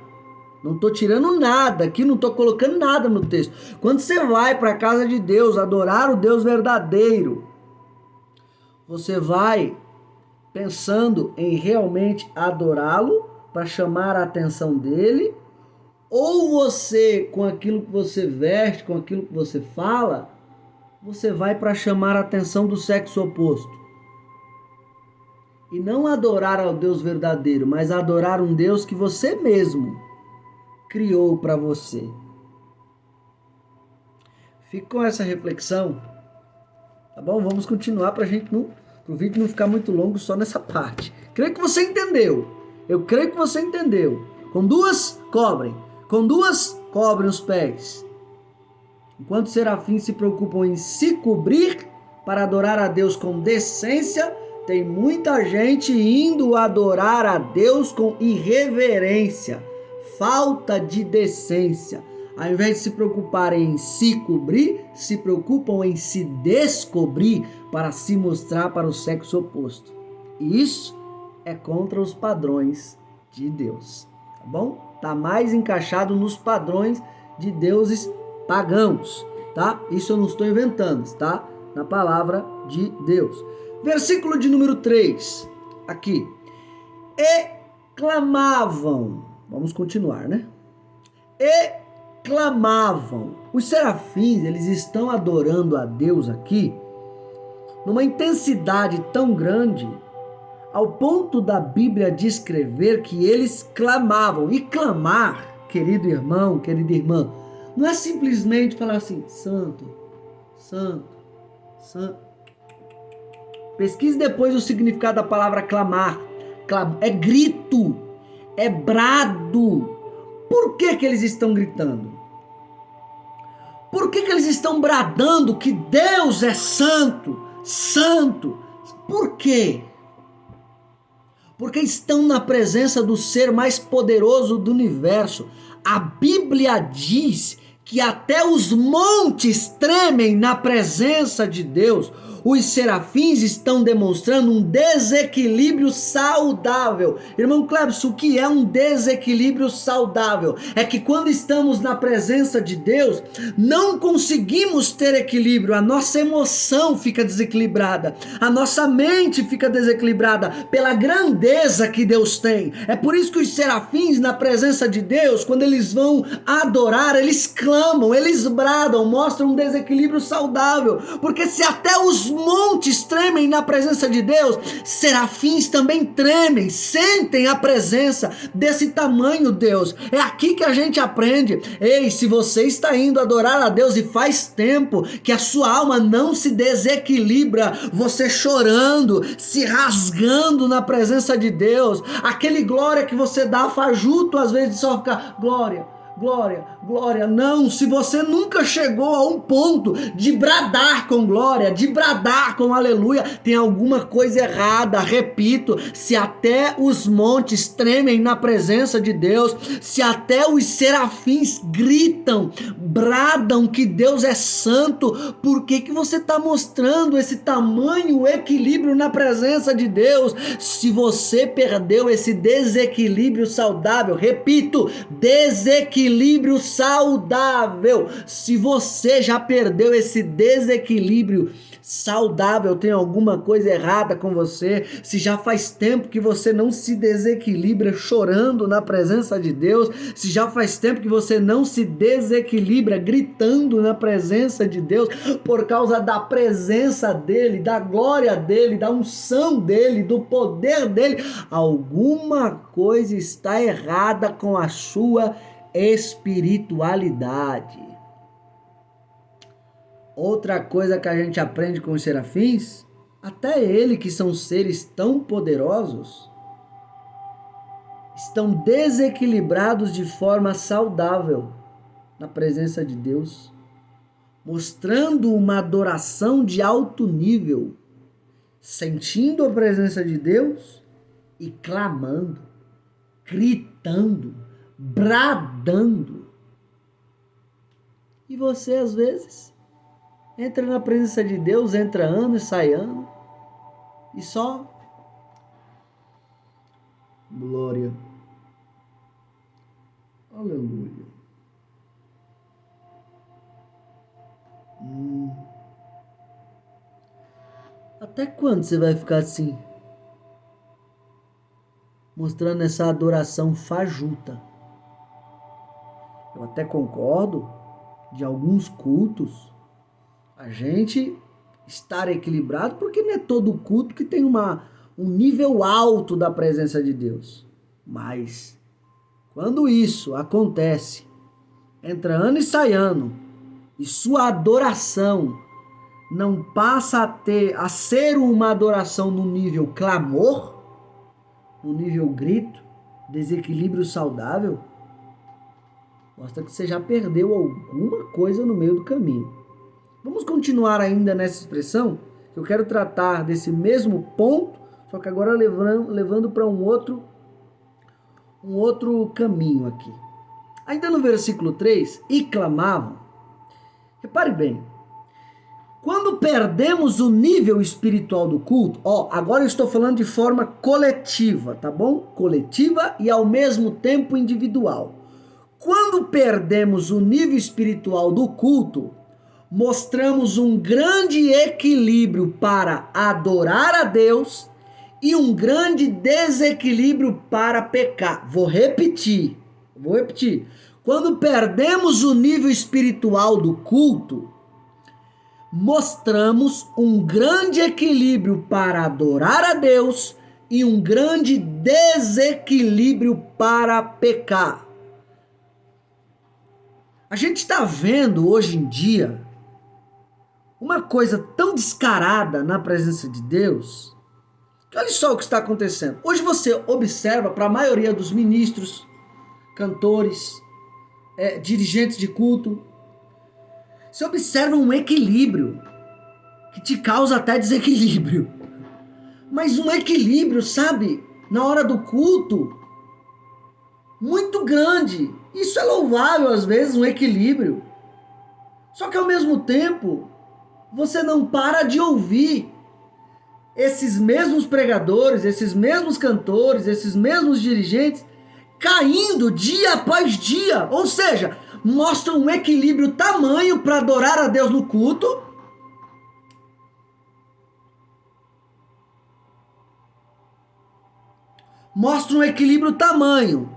[SPEAKER 1] Não estou tirando nada aqui, não estou colocando nada no texto. Quando você vai para a casa de Deus, adorar o Deus verdadeiro, você vai pensando em realmente adorá-lo para chamar a atenção dele, ou você, com aquilo que você veste, com aquilo que você fala, você vai para chamar a atenção do sexo oposto. E não adorar ao Deus verdadeiro, mas adorar um Deus que você mesmo criou para você. Fique com essa reflexão, tá bom? Vamos continuar para o vídeo não ficar muito longo só nessa parte. Creio que você entendeu. Eu creio que você entendeu. Com duas, cobrem os pés. Enquanto os serafins se preocupam em se cobrir para adorar a Deus com decência, tem muita gente indo adorar a Deus com irreverência, falta de decência. Ao invés de se preocuparem em se cobrir, se preocupam em se descobrir para se mostrar para o sexo oposto. E isso é contra os padrões de Deus, tá bom? Tá mais encaixado nos padrões de deuses pagãos, tá? Isso eu não estou inventando, está na palavra de Deus. Versículo de número 3, aqui. E clamavam, vamos continuar, né? E clamavam. Os serafins, eles estão adorando a Deus aqui numa intensidade tão grande, ao ponto da Bíblia descrever que eles clamavam. E clamar, querido irmão, querida irmã, não é simplesmente falar assim, santo, santo, santo. Pesquise depois o significado da palavra clamar. É grito, é brado. Por que eles estão gritando? Por que eles estão bradando que Deus é santo, santo? Por quê? Porque estão na presença do ser mais poderoso do universo. A Bíblia diz que até os montes tremem na presença de Deus. Os serafins estão demonstrando um desequilíbrio saudável. Irmão Clebson, o que é um desequilíbrio saudável? É que quando estamos na presença de Deus, não conseguimos ter equilíbrio. A nossa emoção fica desequilibrada. A nossa mente fica desequilibrada pela grandeza que Deus tem. É por isso que os serafins, na presença de Deus, quando eles vão adorar, eles clamam, eles bradam, mostram um desequilíbrio saudável. Porque se até os montes tremem na presença de Deus, serafins também tremem, sentem a presença desse tamanho Deus. É aqui que a gente aprende. Ei, se você está indo adorar a Deus e faz tempo que a sua alma não se desequilibra, você chorando, se rasgando na presença de Deus, aquele glória que você dá fajuto às vezes de só ficar glória, glória, glória. Não, se você nunca chegou a um ponto de bradar com glória, de bradar com aleluia, tem alguma coisa errada. Repito, se até os montes tremem na presença de Deus, se até os serafins gritam, bradam que Deus é santo, por que você está mostrando esse tamanho equilíbrio na presença de Deus? Se você perdeu esse desequilíbrio saudável, repito, desequilíbrio saudável. Se você já perdeu esse desequilíbrio saudável, tem alguma coisa errada com você. Se já faz tempo que você não se desequilibra chorando na presença de Deus, se já faz tempo que você não se desequilibra gritando na presença de Deus por causa da presença dele, da glória dele, da unção dele, do poder dele, alguma coisa está errada com a sua espiritualidade. Outra coisa que a gente aprende com os serafins, até eles que são seres tão poderosos, estão desequilibrados de forma saudável na presença de Deus, mostrando uma adoração de alto nível, sentindo a presença de Deus e clamando, gritando, bradando. E você, às vezes, entra na presença de Deus, entra ano e sai ano, e só glória. Aleluia. Até quando você vai ficar assim? Mostrando essa adoração fajuta. Eu até concordo de alguns cultos a gente estar equilibrado, porque não é todo culto que tem um nível alto da presença de Deus. Mas quando isso acontece, entra ano e sai ano, e sua adoração não passa a ser uma adoração no nível clamor, no nível grito, desequilíbrio saudável, mostra que você já perdeu alguma coisa no meio do caminho. Vamos continuar ainda nessa expressão, que eu quero tratar desse mesmo ponto, só que agora levando para um outro caminho aqui. Ainda no versículo 3, e clamavam. Repare bem, quando perdemos o nível espiritual do culto, agora eu estou falando de forma coletiva, tá bom? Coletiva e ao mesmo tempo individual. Quando perdemos o nível espiritual do culto, mostramos um grande equilíbrio para adorar a Deus e um grande desequilíbrio para pecar. Vou repetir. Quando perdemos o nível espiritual do culto, mostramos um grande equilíbrio para adorar a Deus e um grande desequilíbrio para pecar. A gente está vendo hoje em dia uma coisa tão descarada na presença de Deus, que olha só o que está acontecendo. Hoje você observa para a maioria dos ministros, cantores, dirigentes de culto, você observa um equilíbrio que te causa até desequilíbrio. Mas um equilíbrio, sabe, na hora do culto, muito grande. Isso é louvável às vezes, um equilíbrio. Só que ao mesmo tempo, você não para de ouvir esses mesmos pregadores, esses mesmos cantores, esses mesmos dirigentes caindo dia após dia. Ou seja, mostra um equilíbrio tamanho para adorar a Deus no culto, mostra um equilíbrio tamanho,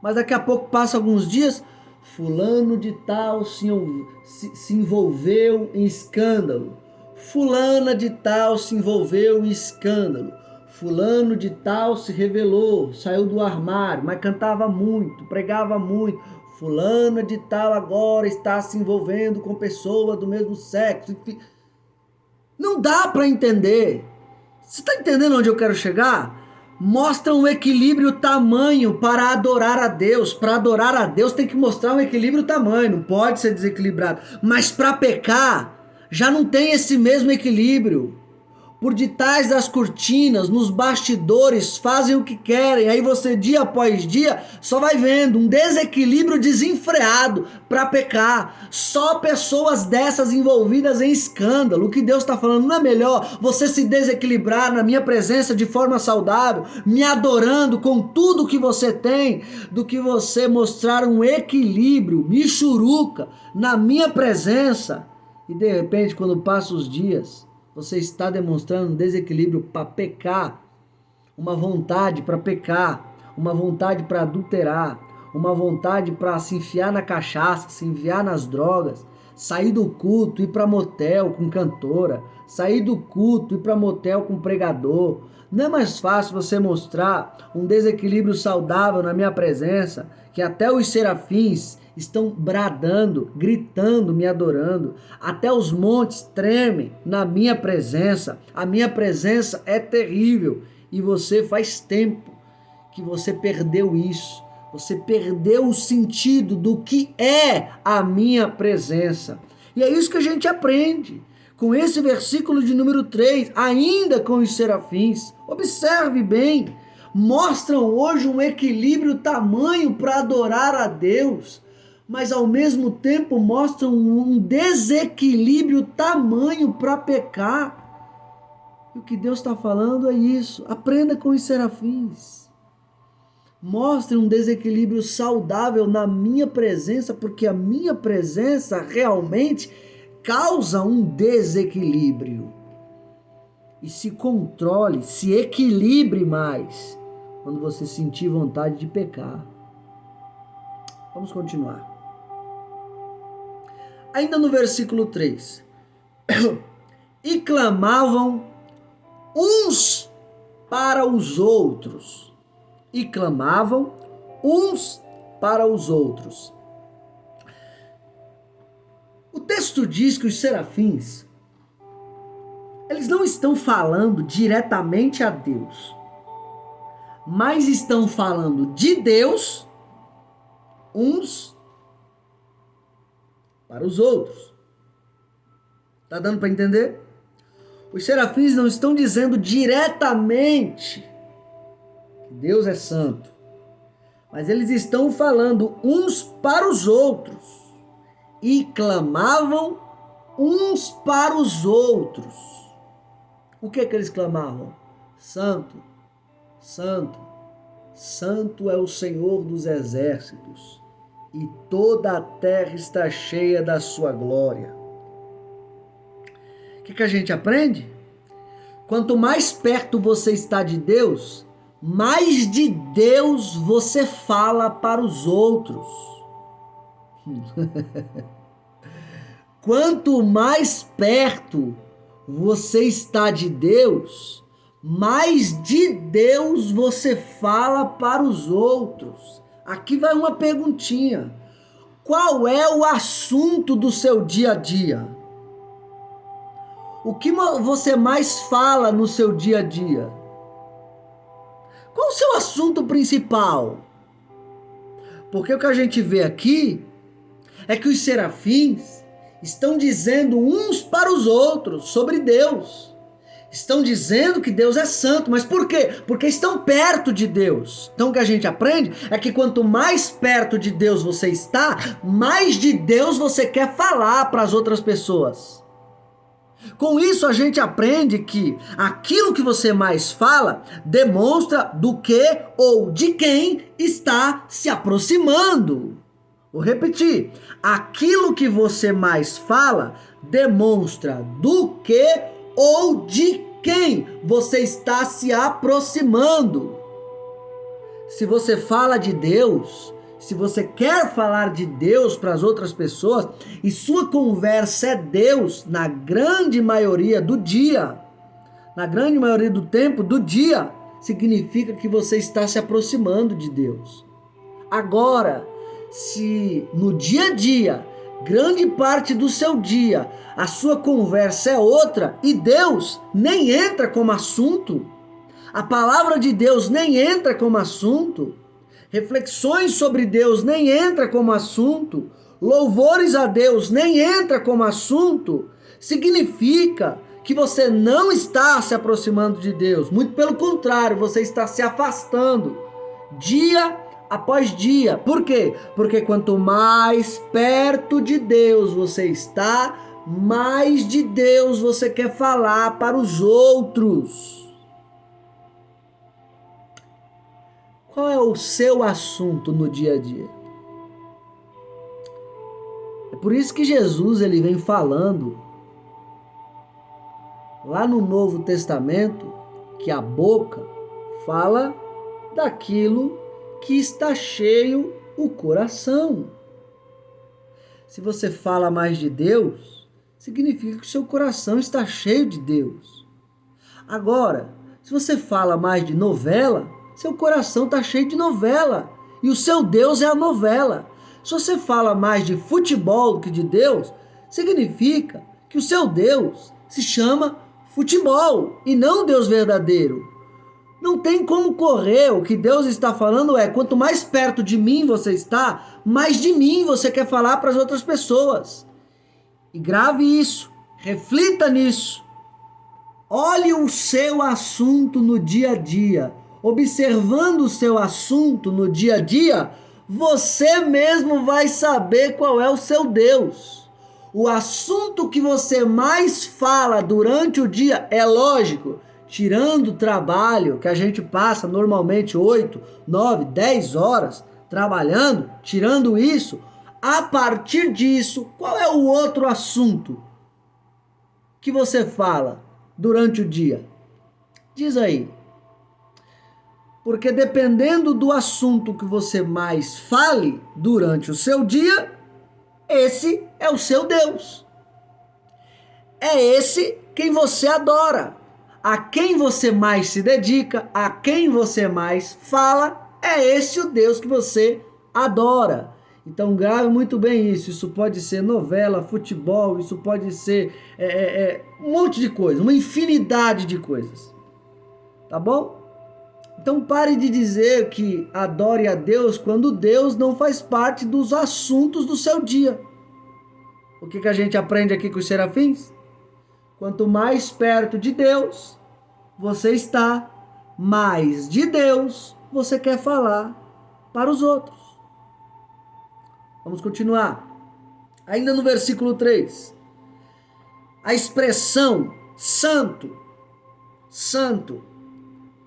[SPEAKER 1] mas daqui a pouco passa alguns dias, fulano de tal se envolveu em escândalo, fulana de tal se envolveu em escândalo, fulano de tal se revelou, saiu do armário, mas cantava muito, pregava muito, fulana de tal agora está se envolvendo com pessoa do mesmo sexo. Enfim, não dá para entender. Você está entendendo onde eu quero chegar? Mostra um equilíbrio tamanho para adorar a Deus. Para adorar a Deus tem que mostrar um equilíbrio tamanho, não pode ser desequilibrado. Mas para pecar, já não tem esse mesmo equilíbrio. Por detrás das cortinas, nos bastidores, fazem o que querem. Aí você, dia após dia, só vai vendo um desequilíbrio desenfreado para pecar. Só pessoas dessas envolvidas em escândalo. O que Deus está falando, não é melhor você se desequilibrar na minha presença de forma saudável, me adorando com tudo que você tem, do que você mostrar um equilíbrio, michuruca, na minha presença. E de repente, quando passam os dias, você está demonstrando um desequilíbrio para pecar, uma vontade para pecar, uma vontade para adulterar, uma vontade para se enfiar na cachaça, se enfiar nas drogas, sair do culto, ir para motel com cantora, sair do culto, ir para motel com pregador. Não é mais fácil você mostrar um desequilíbrio saudável na minha presença, que até os serafins estão bradando, gritando, me adorando. Até os montes tremem na minha presença. A minha presença é terrível. E você faz tempo que você perdeu isso. Você perdeu o sentido do que é a minha presença. E é isso que a gente aprende. com esse versículo de número 3, ainda com os serafins. Observe bem, mostram hoje um equilíbrio tamanho para adorar a Deus, mas ao mesmo tempo mostram um desequilíbrio tamanho para pecar. E o que Deus está falando é isso: aprenda com os serafins. Mostre um desequilíbrio saudável na minha presença, porque a minha presença realmente causa um desequilíbrio. E se controle, se equilibre mais quando você sentir vontade de pecar. Vamos continuar. Ainda no versículo 3. E clamavam uns para os outros. E clamavam uns para os outros. O texto diz que os serafins, eles não estão falando diretamente a Deus, mas estão falando de Deus uns para os outros. Tá dando para entender? Os serafins não estão dizendo diretamente que Deus é santo, mas eles estão falando uns para os outros. E clamavam uns para os outros. O que eles clamavam? Santo, santo, santo é o Senhor dos exércitos, e toda a terra está cheia da sua glória. O que a gente aprende? Quanto mais perto você está de Deus, mais de Deus você fala para os outros. Quanto mais perto você está de Deus, mais de Deus você fala para os outros. Aqui vai uma perguntinha: qual é o assunto do seu dia a dia? O que você mais fala no seu dia a dia? Qual o seu assunto principal? Porque o que a gente vê aqui é que os serafins estão dizendo uns para os outros sobre Deus. Estão dizendo que Deus é santo, mas por quê? Porque estão perto de Deus. Então o que a gente aprende é que quanto mais perto de Deus você está, mais de Deus você quer falar para as outras pessoas. Com isso a gente aprende que aquilo que você mais fala demonstra do que ou de quem está se aproximando. Vou repetir: aquilo que você mais fala demonstra do que ou de quem você está se aproximando. Se você fala de Deus, se você quer falar de Deus para as outras pessoas e sua conversa é Deus na grande maioria do dia, na grande maioria do tempo do dia, significa que você está se aproximando de Deus. Agora, se no dia a dia, grande parte do seu dia, a sua conversa é outra e Deus nem entra como assunto, a palavra de Deus nem entra como assunto, reflexões sobre Deus nem entra como assunto, louvores a Deus nem entra como assunto, significa que você não está se aproximando de Deus. Muito pelo contrário, você está se afastando dia após dia. Por quê? Porque quanto mais perto de Deus você está, mais de Deus você quer falar para os outros. Qual é o seu assunto no dia a dia? É por isso que Jesus ele vem falando lá no Novo Testamento que a boca fala daquilo que está cheio o coração. Se você fala mais de Deus, significa que o seu coração está cheio de Deus. Agora, se você fala mais de novela, seu coração está cheio de novela e o seu Deus é a novela. Se você fala mais de futebol do que de Deus, significa que o seu Deus se chama futebol e não Deus verdadeiro. Não tem como correr. O que Deus está falando é: quanto mais perto de mim você está, mais de mim você quer falar para as outras pessoas. E grave isso. Reflita nisso. Olhe o seu assunto no dia a dia. Observando o seu assunto no dia a dia, você mesmo vai saber qual é o seu Deus. O assunto que você mais fala durante o dia, é lógico, tirando o trabalho que a gente passa normalmente 8, 9, 10 horas trabalhando, tirando isso, a partir disso, qual é o outro assunto que você fala durante o dia? Diz aí. Porque dependendo do assunto que você mais fale durante o seu dia, esse é o seu Deus. É esse quem você adora. A quem você mais se dedica, a quem você mais fala, é esse o Deus que você adora. Então grave muito bem isso. Isso pode ser novela, futebol, isso pode ser um monte de coisa, uma infinidade de coisas. Tá bom? Então pare de dizer que adore a Deus quando Deus não faz parte dos assuntos do seu dia. O que a gente aprende aqui com os serafins? Quanto mais perto de Deus você está, mais de Deus você quer falar para os outros. Vamos continuar. Ainda no versículo 3. A expressão santo, santo,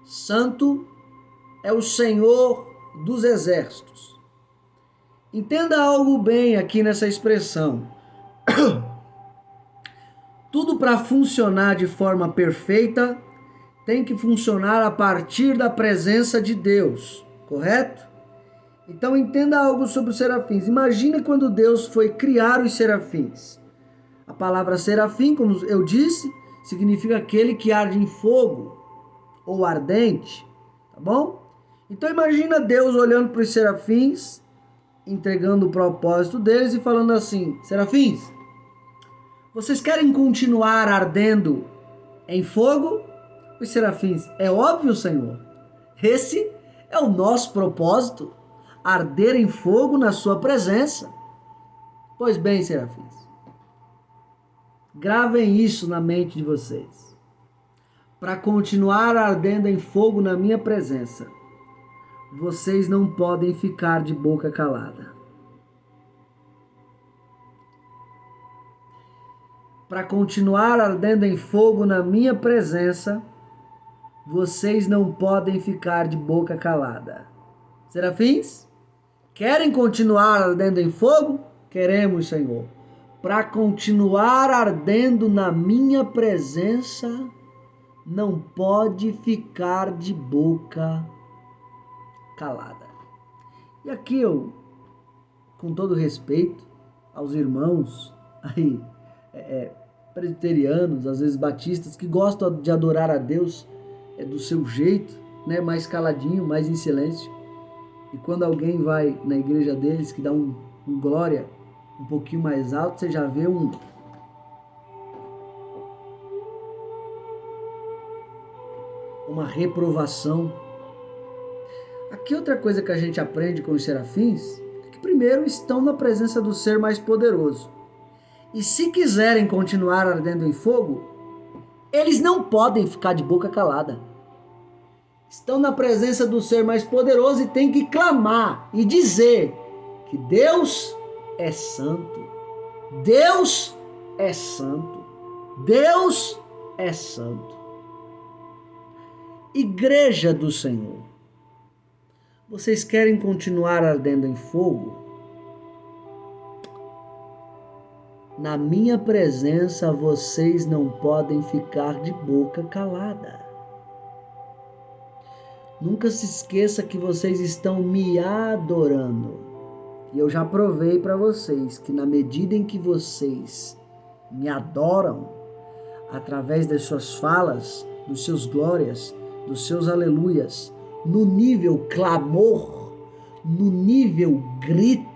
[SPEAKER 1] santo é o Senhor dos exércitos. Entenda algo bem aqui nessa expressão. Tudo para funcionar de forma perfeita tem que funcionar a partir da presença de Deus, correto? Então entenda algo sobre os serafins. Imagine quando Deus foi criar os serafins. A palavra serafim, como eu disse, significa aquele que arde em fogo ou ardente, tá bom? Então imagina Deus olhando para os serafins, entregando o propósito deles e falando assim: serafins, vocês querem continuar ardendo em fogo? Os serafins: é óbvio, Senhor. Esse é o nosso propósito, arder em fogo na sua presença. Pois bem, serafins, gravem isso na mente de vocês. Para continuar ardendo em fogo na minha presença, vocês não podem ficar de boca calada. Para continuar ardendo em fogo na minha presença, vocês não podem ficar de boca calada. Serafins, querem continuar ardendo em fogo? Queremos, Senhor. Para continuar ardendo na minha presença, não pode ficar de boca calada. E aqui eu, com todo respeito aos irmãos aí, presbiterianos, às vezes batistas, que gostam de adorar a Deus do seu jeito, né, mais caladinho, mais em silêncio. E quando alguém vai na igreja deles, que dá um glória um pouquinho mais alto, você já vê uma reprovação. Aqui outra coisa que a gente aprende com os serafins é que primeiro estão na presença do ser mais poderoso. E se quiserem continuar ardendo em fogo, eles não podem ficar de boca calada. Estão na presença do ser mais poderoso e têm que clamar e dizer que Deus é santo. Deus é santo. Deus é santo. Igreja do Senhor, vocês querem continuar ardendo em fogo? Na minha presença vocês não podem ficar de boca calada. Nunca se esqueça que vocês estão me adorando. E eu já provei para vocês que na medida em que vocês me adoram, através das suas falas, dos seus glórias, dos seus aleluias, no nível clamor, no nível grito,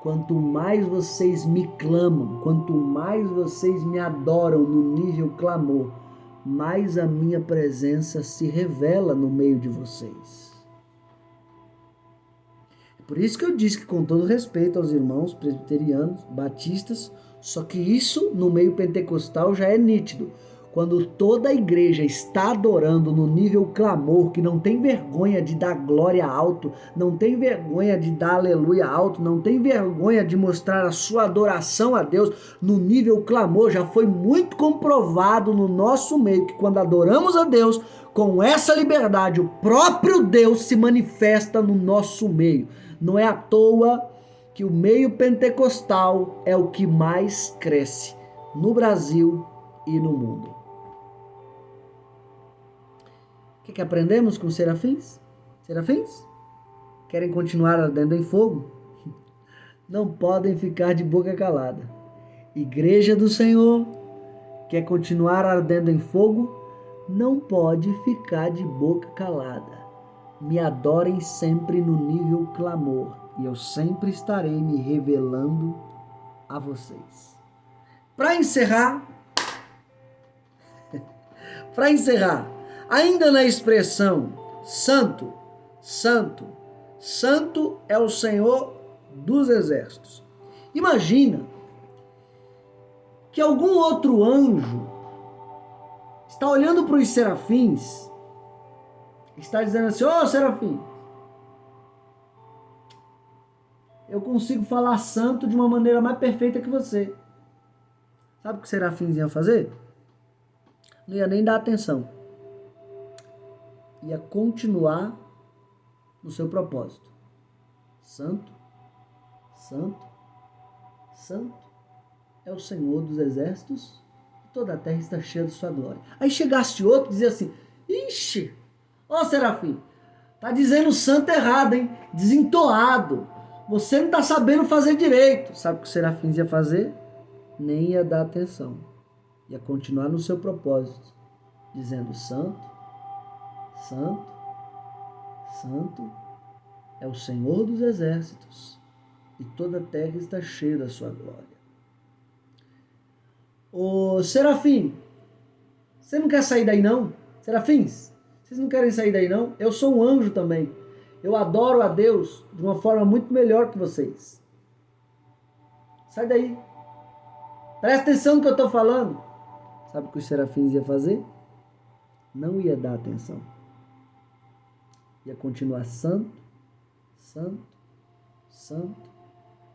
[SPEAKER 1] quanto mais vocês me clamam, quanto mais vocês me adoram no nível clamor, mais a minha presença se revela no meio de vocês. Por isso que eu disse que, com todo respeito aos irmãos presbiterianos, batistas, só que isso no meio pentecostal já é nítido. Quando toda a igreja está adorando no nível clamor, que não tem vergonha de dar glória alto, não tem vergonha de dar aleluia alto, não tem vergonha de mostrar a sua adoração a Deus no nível clamor, já foi muito comprovado no nosso meio que quando adoramos a Deus com essa liberdade, o próprio Deus se manifesta no nosso meio. Não é à toa que o meio pentecostal é o que mais cresce no Brasil e no mundo. O que aprendemos com os serafins? Serafins? Querem continuar ardendo em fogo? Não podem ficar de boca calada. Igreja do Senhor, quer continuar ardendo em fogo? Não pode ficar de boca calada. Me adorem sempre no nível clamor, e eu sempre estarei me revelando a vocês. Para encerrar, ainda na expressão santo, santo, santo é o Senhor dos exércitos. Imagina que algum outro anjo está olhando para os serafins, está dizendo assim: ô serafim, eu consigo falar santo de uma maneira mais perfeita que você. Sabe o que os serafins iam fazer? Não ia nem dar atenção. Ia continuar no seu propósito. Santo, santo, santo é o Senhor dos exércitos, e toda a terra está cheia de sua glória. Aí chegasse outro e dizia assim: ixi, ó serafim, tá dizendo santo errado, hein? Desentoado. Você não está sabendo fazer direito. Sabe o que os serafins iam fazer? Nem ia dar atenção. Ia continuar no seu propósito, dizendo: santo, santo, santo é o Senhor dos exércitos, e toda a terra está cheia da sua glória. Ô serafim, você não quer sair daí não? Serafins, vocês não querem sair daí não? Eu sou um anjo também. Eu adoro a Deus de uma forma muito melhor que vocês. Sai daí. Presta atenção no que eu estou falando. Sabe o que os serafins iam fazer? Não ia dar atenção. Ia continuar santo, santo, santo.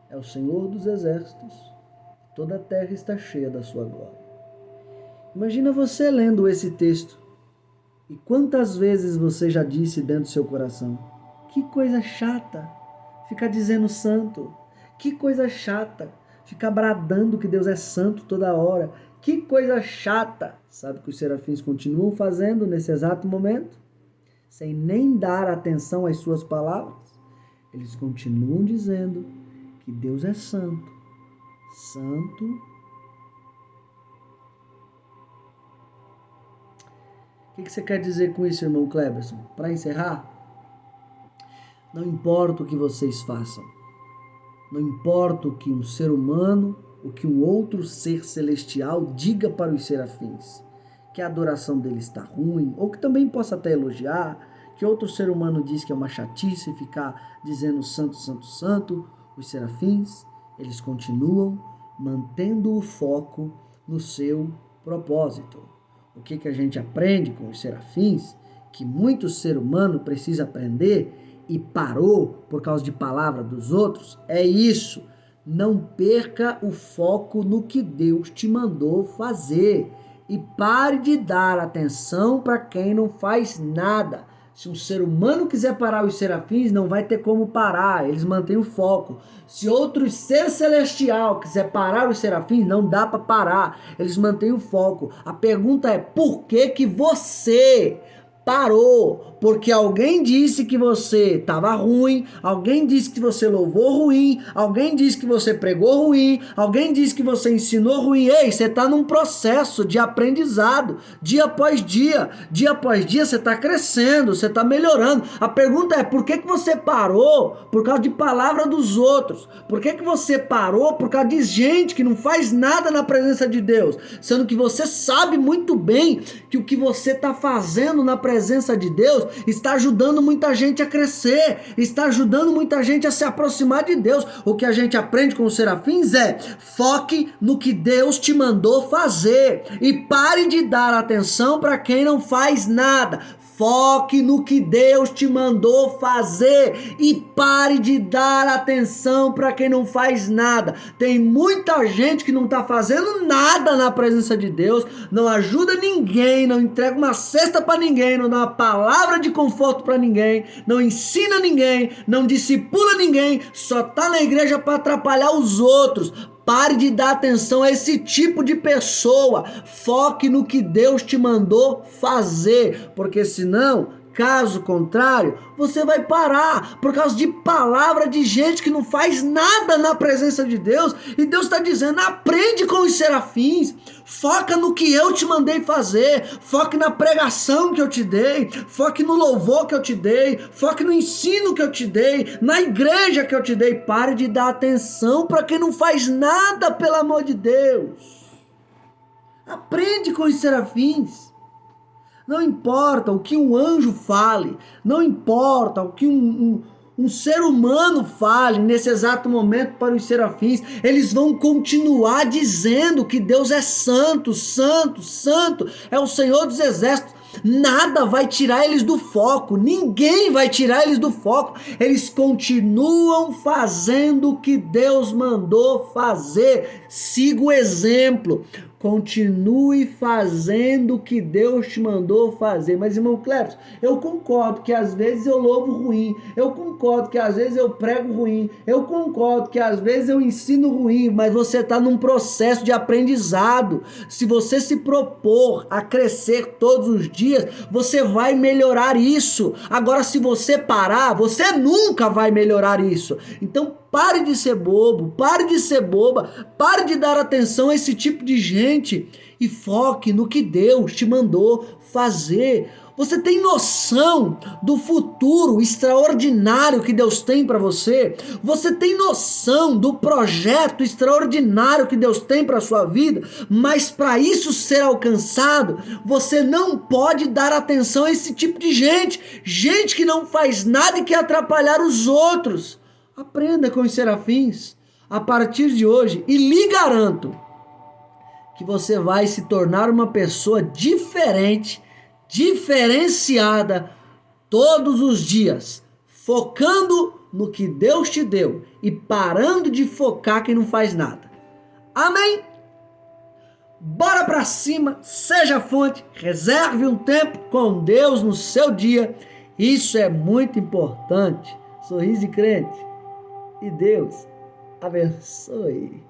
[SPEAKER 1] É o Senhor dos exércitos. Toda a terra está cheia da sua glória. Imagina você lendo esse texto. E quantas vezes você já disse dentro do seu coração: que coisa chata ficar dizendo santo. Que coisa chata ficar bradando que Deus é santo toda hora. Que coisa chata. Sabe o que os serafins continuam fazendo nesse exato momento? Sem nem dar atenção às suas palavras. Eles continuam dizendo que Deus é santo. Santo. O que você quer dizer com isso, irmão Cleberson? Para encerrar, não importa o que vocês façam, não importa o que um ser humano, o que um outro ser celestial diga para os serafins, que a adoração dele está ruim, ou que também possa até elogiar, que outro ser humano diz que é uma chatice ficar dizendo santo, santo, santo, os serafins, eles continuam mantendo o foco no seu propósito. O que a gente aprende com os serafins, que muito ser humano precisa aprender e parou por causa de palavra dos outros, é isso. Não perca o foco no que Deus te mandou fazer e pare de dar atenção para quem não faz nada. Se um ser humano quiser parar os serafins, não vai ter como parar, eles mantêm o foco. Se outro ser celestial quiser parar os serafins, não dá para parar, eles mantêm o foco. A pergunta é: por que você parou? Porque alguém disse que você estava ruim, alguém disse que você louvou ruim, alguém disse que você pregou ruim, alguém disse que você ensinou ruim. Ei, você está num processo de aprendizado, dia após dia você está crescendo, você está melhorando. A pergunta é: por que você parou? Por causa de palavra dos outros. Por que você parou? Por causa de gente que não faz nada na presença de Deus, sendo que você sabe muito bem que o que você está fazendo na presença de Deus está ajudando muita gente a crescer, está ajudando muita gente a se aproximar de Deus. O que a gente aprende com os serafins é: foque no que Deus te mandou fazer e pare de dar atenção para quem não faz nada. Foque no que Deus te mandou fazer e pare de dar atenção para quem não faz nada. Tem muita gente que não está fazendo nada na presença de Deus, não ajuda ninguém, não entrega uma cesta para ninguém, não dá uma palavra de conforto para ninguém, não ensina ninguém, não discipula ninguém, só está na igreja para atrapalhar os outros. Pare de dar atenção a esse tipo de pessoa. Foque no que Deus te mandou fazer, porque senão, caso contrário, você vai parar por causa de palavra de gente que não faz nada na presença de Deus. E Deus está dizendo: aprende com os serafins, foca no que eu te mandei fazer, foque na pregação que eu te dei, foque no louvor que eu te dei, foque no ensino que eu te dei, na igreja que eu te dei. Pare de dar atenção para quem não faz nada, pelo amor de Deus. Aprende com os serafins. Não importa o que um anjo fale, não importa o que um ser humano fale nesse exato momento para os serafins, eles vão continuar dizendo que Deus é santo, santo, santo, é o Senhor dos exércitos. Nada vai tirar eles do foco, ninguém vai tirar eles do foco. Eles continuam fazendo o que Deus mandou fazer. Siga o exemplo. Continue fazendo o que Deus te mandou fazer. Mas, irmão Cleves, eu concordo que às vezes eu louvo ruim, eu concordo que às vezes eu prego ruim, eu concordo que às vezes eu ensino ruim, mas você está num processo de aprendizado. Se você se propor a crescer todos os dias, você vai melhorar isso. Agora, se você parar, você nunca vai melhorar isso. Então, pare de ser bobo, pare de ser boba, pare de dar atenção a esse tipo de gente e foque no que Deus te mandou fazer. Você tem noção do futuro extraordinário que Deus tem para você? Você tem noção do projeto extraordinário que Deus tem para a sua vida? Mas para isso ser alcançado, você não pode dar atenção a esse tipo de gente. Gente que não faz nada e quer atrapalhar os outros. Aprenda com os serafins a partir de hoje e lhe garanto que você vai se tornar uma pessoa diferente, diferenciada todos os dias, focando no que Deus te deu e parando de focar quem não faz nada. Amém? Bora pra cima, seja fonte, reserve um tempo com Deus no seu dia. Isso é muito importante. Sorriso de crente. E Deus abençoe.